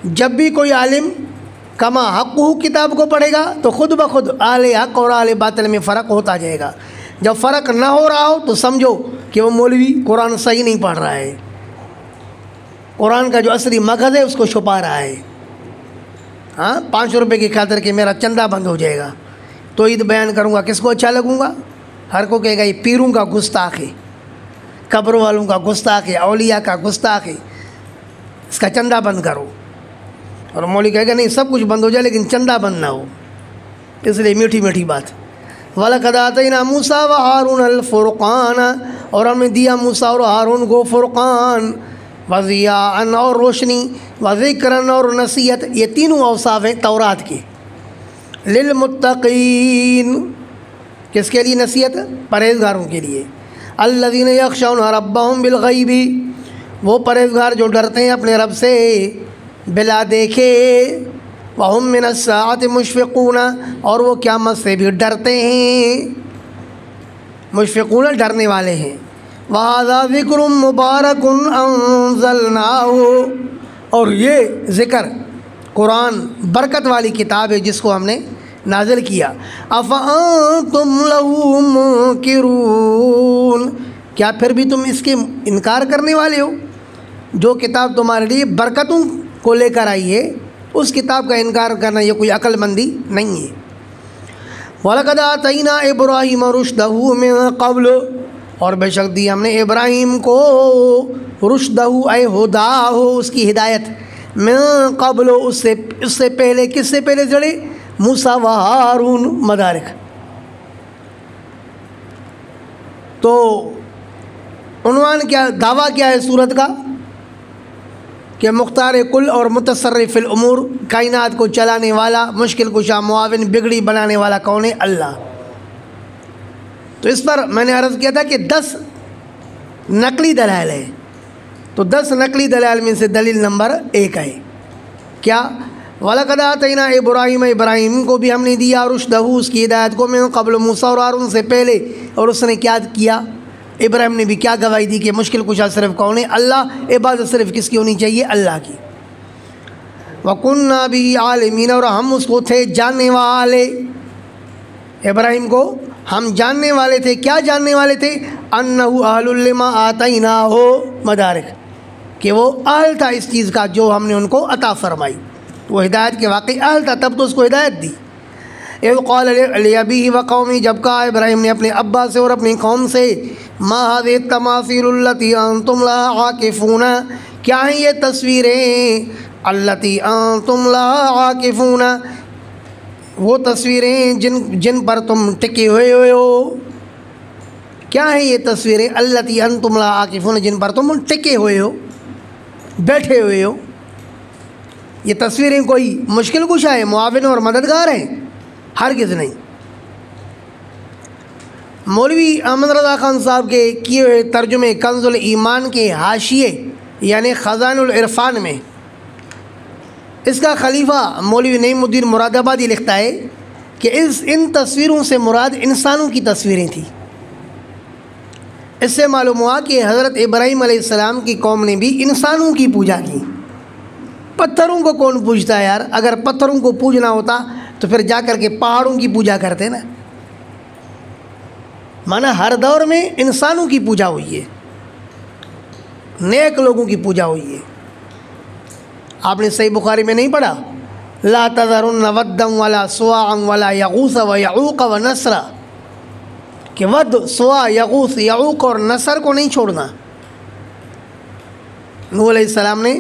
[SPEAKER 1] جب بھی کوئی عالم کما حق ہو کتاب کو پڑھے گا تو خود بخود اہل حق اور اہل باطل میں فرق ہوتا جائے گا۔ جب فرق نہ ہو رہا ہو تو سمجھو کہ وہ مولوی قرآن صحیح نہیں پڑھ رہا ہے، قرآن کا جو اصلی مغز ہے اس کو چھپا رہا ہے۔ ہاں، 5 روپے کی خاطر کہ میرا چندہ بند ہو جائے گا، توحید بیان کروں گا، کس کو اچھا لگوں گا؟ ہر کو کہے گا یہ پیروں کا گستاخ ہے، قبر والوں کا گستاخ ہے، اولیاء کا گستاخ ہے، اس کا چندہ بند کرو۔ اور مولوی کہے گا نہیں سب کچھ بند ہو جائے لیکن چندہ بند نہ ہو، اس لیے میٹھی میٹھی بات۔ وَلَقَدْ آتَيْنَا مُوسَىٰ وَهَارُونَ الْفُرْقَانَ، اور ہم نے دیا موسیٰ اور ہارون کو فرقان، وَضِيَاءً، اور روشنی، وَذِكْرًا، اور نصیحت۔ یہ تینوں اوصاف ہیں تورات کے۔ لِلْمُتَّقِينَ، کس کے لیے نصیحت؟ پرہیزگاروں کے لیے۔ الَّذِينَ يَخْشَوْنَ رَبَّهُمْ بِالْغَيْبِ، وہ پرہیزگار جو ڈرتے ہیں اپنے رب سے بلا دیکھے۔ وَهُمْ مِنَ السَّاعَةِ مُشْفِقُونَ، اور وہ قیامت سے بھی ڈرتے ہیں۔ مشفقون ڈرنے والے ہیں۔ وَهَذَا ذِكْرٌ مُبَارَكٌ أَنزَلْنَاهُ، اور یہ ذکر قرآن برکت والی کتاب ہے جس کو ہم نے نازل کیا۔ أَفَأَنْتُمْ لَهُ مُنْكِرُونَ، کیا پھر بھی تم اس کے انکار کرنے والے ہو؟ جو کتاب تمہارے لیے برکتوں کو لے کر آئی ہے اس کتاب کا انکار کرنا یہ کوئی عقل مندی نہیں ہے۔ وَلَقَدْ آتَيْنَا إِبْرَاهِيمَ رُشْدَهُ مِن قَبْلُ، اور بے شک دی ہم نے ابراہیم کو رشدہ اے ہداہ، اس کی ہدایت، من قبل، اس سے پہلے۔ کس سے پہلے جڑے؟ موسیٰ و ہارون، مدارک۔ تو عنوان کیا، دعویٰ کیا ہے سورت کا؟ کہ مختار کل اور متصرف الامور، کائنات کو چلانے والا، مشکل کشا، معاون، بگڑی بنانے والا کون ہے؟ اللہ۔ تو اس پر میں نے عرض کیا تھا کہ 10 نقلی دلائل ہے، تو 10 نقلی دلائل میں سے دلیل نمبر 1 ہے کیا؟ وَلَقَدْ آتَيْنَا إِبْرَاهِيمَ ابراہیم کو بھی ہم نے دیا رشدہ اس کی ہدایت کو من قبل موسیٰ اور ہارون سے پہلے. اور اس نے کیا کیا؟ ابراہیم نے بھی کیا گواہی دی کہ مشکل کشا صرف کون ہے؟ اللہ. عبادت صرف کس کی ہونی چاہیے؟ اللہ کی. وَكُنَّا بِهِ عَالِمِينَ اور ہم اس کو تھے جاننے والے. ابراہیم کو ہم جاننے والے تھے. کیا جاننے والے تھے؟ أَنَّهُ أَهْلٌ لِمَا آتَيْنَاهُ مدارک کہ وہ اہل تھا اس چیز کا جو ہم نے ان کو عطا فرمائی. وہ ہدایت کے واقعی اہل تھا تب تو اس کو ہدایت دی. اذ قال لأبيه وقومه جب کہا ابراہیم نے اپنے ابا سے اور اپنی قوم سے ما هذه التماثيل التي انتم لها عاكفون کیا ہیں یہ تصویریں التي انتم لها عاكفون وہ تصویریں جن پر تم ٹکے ہوئے ہو. کیا ہیں یہ تصویریں التي انتم لها عاكفون جن پر تم ٹکے ہوئے ہو بیٹھے ہوئے ہو. یہ تصویریں کوئی مشکل کشا ہے معاون اور مددگار ہیں؟ ہرگز نہیں. مولوی احمد رضا خان صاحب کے کیے ہوئے ترجمے کنز الایمان کے حاشیے یعنی خزائن العرفان میں اس کا خلیفہ مولوی نعیم الدین مراد آبادی لکھتا ہے کہ ان تصویروں سے مراد انسانوں کی تصویریں تھیں. اس سے معلوم ہوا کہ حضرت ابراہیم علیہ السلام کی قوم نے بھی انسانوں کی پوجا کی. پتھروں کو کون پوجتا ہے یار؟ اگر پتھروں کو پوجنا ہوتا تو پھر جا کر کے پہاڑوں کی پوجا کرتے نا. مانا ہر دور میں انسانوں کی پوجا ہوئی ہے، نیک لوگوں کی پوجا ہوئی ہے. آپ نے صحیح بخاری میں نہیں پڑھا لا تذرن ودا ولا سواعا ولا یغوث ویعوق ونسرا کہ ود، سوا، یغوث، یعوق اور نصر کو نہیں چھوڑنا. نوح علیہ السلام نے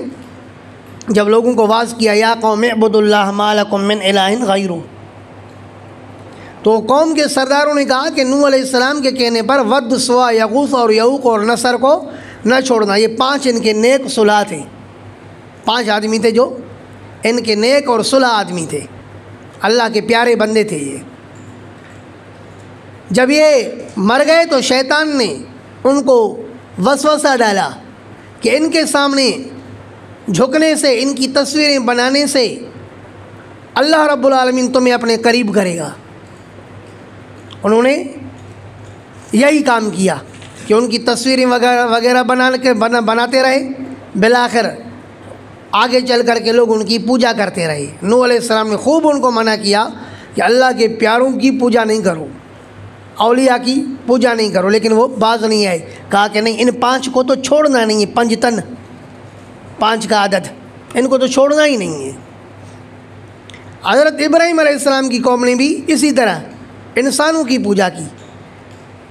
[SPEAKER 1] جب لوگوں کو واعظ کیا یا قوم اعبدوا اللہ ما لکم من الہ غیرہ، تو قوم کے سرداروں نے کہا کہ نوح علیہ السلام کے کہنے پر ود، سوا، یغوث اور یعوق اور نصر کو نہ چھوڑنا. یہ 5 ان کے نیک صلح تھے. 5 آدمی تھے جو ان کے نیک اور صلح آدمی تھے، اللہ کے پیارے بندے تھے. یہ جب یہ مر گئے تو شیطان نے ان کو وسوسہ ڈالا کہ ان کے سامنے جھکنے سے، ان کی تصویریں بنانے سے اللہ رب العالمین تمہیں اپنے قریب کرے گا. انہوں نے یہی کام کیا کہ ان کی تصویریں وغیرہ بناتے رہے. بالآخر آگے چل کر کے لوگ ان کی پوجا کرتے رہے. نوح علیہ السلام نے خوب ان کو منع کیا کہ اللہ کے پیاروں کی پوجا نہیں کرو، اولیاء کی پوجا نہیں کرو، لیکن وہ باز نہیں آئے. کہا کہ نہیں، ان 5 کو تو چھوڑنا نہیں ہے. 5 تن، 5 کا عدد، ان کو تو چھوڑنا ہی نہیں ہے. حضرت ابراہیم علیہ السلام کی قوم نے بھی اسی طرح انسانوں کی پوجا کی.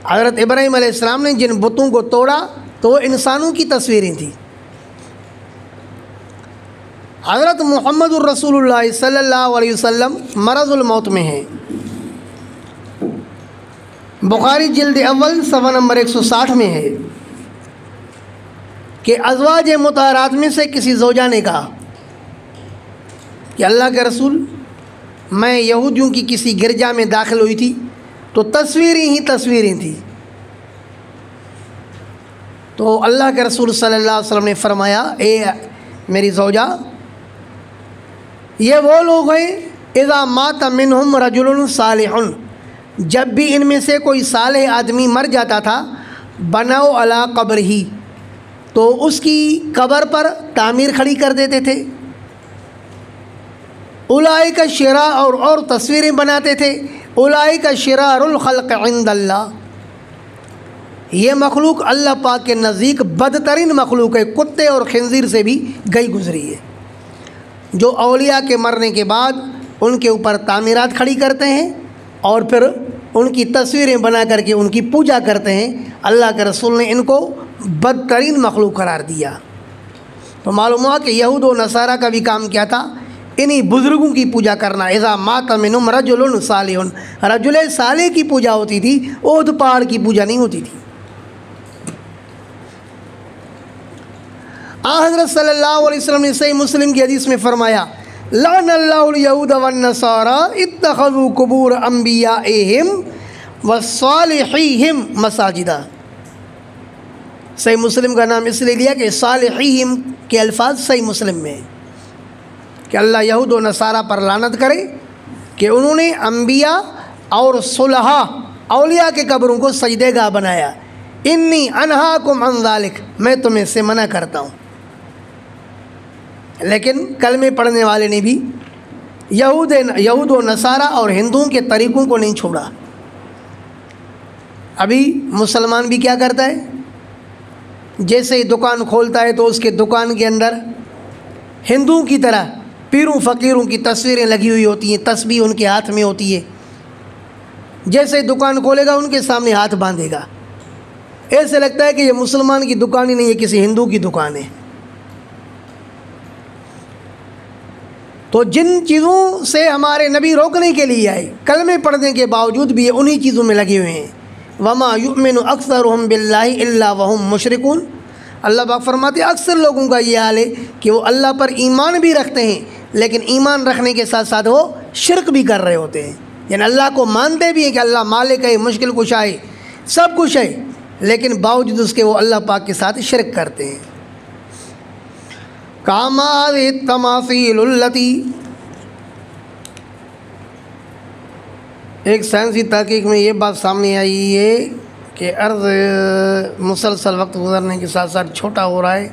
[SPEAKER 1] حضرت ابراہیم علیہ السلام نے جن بتوں کو توڑا تو وہ انسانوں کی تصویریں تھیں. حضرت محمد الرسول اللہ صلی اللہ علیہ وسلم مرض الموت میں ہیں. بخاری جلد اول صفحہ نمبر 160 میں ہے کہ ازواج مطہرات میں سے کسی زوجہ نے کہا کہ اللہ کے رسول، میں یہودیوں کی کسی گرجا میں داخل ہوئی تھی تو تصویریں ہی تصویریں تھیں. تو اللہ کے رسول صلی اللہ علیہ وسلم نے فرمایا، اے میری زوجہ، یہ وہ لوگ ہیں اذا مات منہم رجل صالح، جب بھی ان میں سے کوئی صالح آدمی مر جاتا تھا، بناؤ علی قبر ہی، تو اس کی قبر پر تعمیر کھڑی کر دیتے تھے. اولئک شرار، اور تصویریں بناتے تھے. اولئک شرار الخلق عند اللہ، یہ مخلوق اللہ پاک کے نزدیک بدترین مخلوق ہے، کتے اور خنزیر سے بھی گئی گزری ہے. جو اولیاء کے مرنے کے بعد ان کے اوپر تعمیرات کھڑی کرتے ہیں اور پھر ان کی تصویریں بنا کر کے ان کی پوجا کرتے ہیں، اللہ کے رسول نے ان کو بدترین مخلوق قرار دیا. تو معلوم ہوا کہ یہود و نصارہ کا بھی کام کیا تھا، انہی بزرگوں کی پوجا کرنا. اذا مات منہم رجل صالح، رجل صالح کی پوجا ہوتی تھی، احد پہاڑ کی پوجا نہیں ہوتی تھی. حضرت صلی اللہ علیہ وسلم نے صحیح مسلم کی حدیث میں فرمایا، لعن اللہ الیہود والنصارى اتخذوا قبور انبیائہم وصالحیہم مساجدہ. صحیح مسلم کا نام اس لیے لیا کہ صالحیہم کے الفاظ صحیح مسلم میں. کہ اللہ یہود و نصارہ پر لعنت کرے کہ انہوں نے انبیاء اور صلحاء اولیاء کے قبروں کو سجدے گاہ بنایا۔ انی انہاکم عن ذالک، میں تمہیں سے منع کرتا ہوں۔ لیکن کلمے پڑھنے والے نے بھی یہود و نصارہ اور ہندوؤں کے طریقوں کو نہیں چھوڑا۔ ابھی مسلمان بھی کیا کرتا ہے، جیسے ہی دکان کھولتا ہے تو اس کے دکان کے اندر ہندوؤں کی طرح پیروں فقیروں کی تصویریں لگی ہوئی ہوتی ہیں، تسبیح ان کے ہاتھ میں ہوتی ہے، جیسے ہی دکان کھولے گا ان کے سامنے ہاتھ باندھے گا، ایسے لگتا ہے کہ یہ مسلمان کی دکان ہی نہیں ہے، کسی ہندو کی دکان ہے۔ تو جن چیزوں سے ہمارے نبی روکنے کے لیے آئے، کلمے پڑھنے کے باوجود بھی یہ انہی چیزوں میں لگے ہوئے ہیں۔ وَمَا يُؤْمِنُ أَكْثَرُهُمْ بِاللَّهِ إِلَّا وَهُمْ مُشْرِكُونَ، اللہ پاک فرماتے ہیں اکثر لوگوں کا یہ حال ہے کہ وہ اللہ پر ایمان بھی رکھتے ہیں، لیکن ایمان رکھنے کے ساتھ ساتھ وہ شرک بھی کر رہے ہوتے ہیں، یعنی اللہ کو مانتے بھی ہیں کہ اللہ مالک ہے، مشکل کشا ہے، سب کچھ ہے، لیکن باوجود اس کے وہ اللہ پاک کے ساتھ شرک کرتے ہیں۔ کَمَا هَذِهِ التَّمَاثِيلُ الَّتِي، ایک سائنسی تحقیق میں یہ بات سامنے آئی ہے کہ ارض مسلسل وقت گزرنے کے ساتھ ساتھ چھوٹا ہو رہا ہے،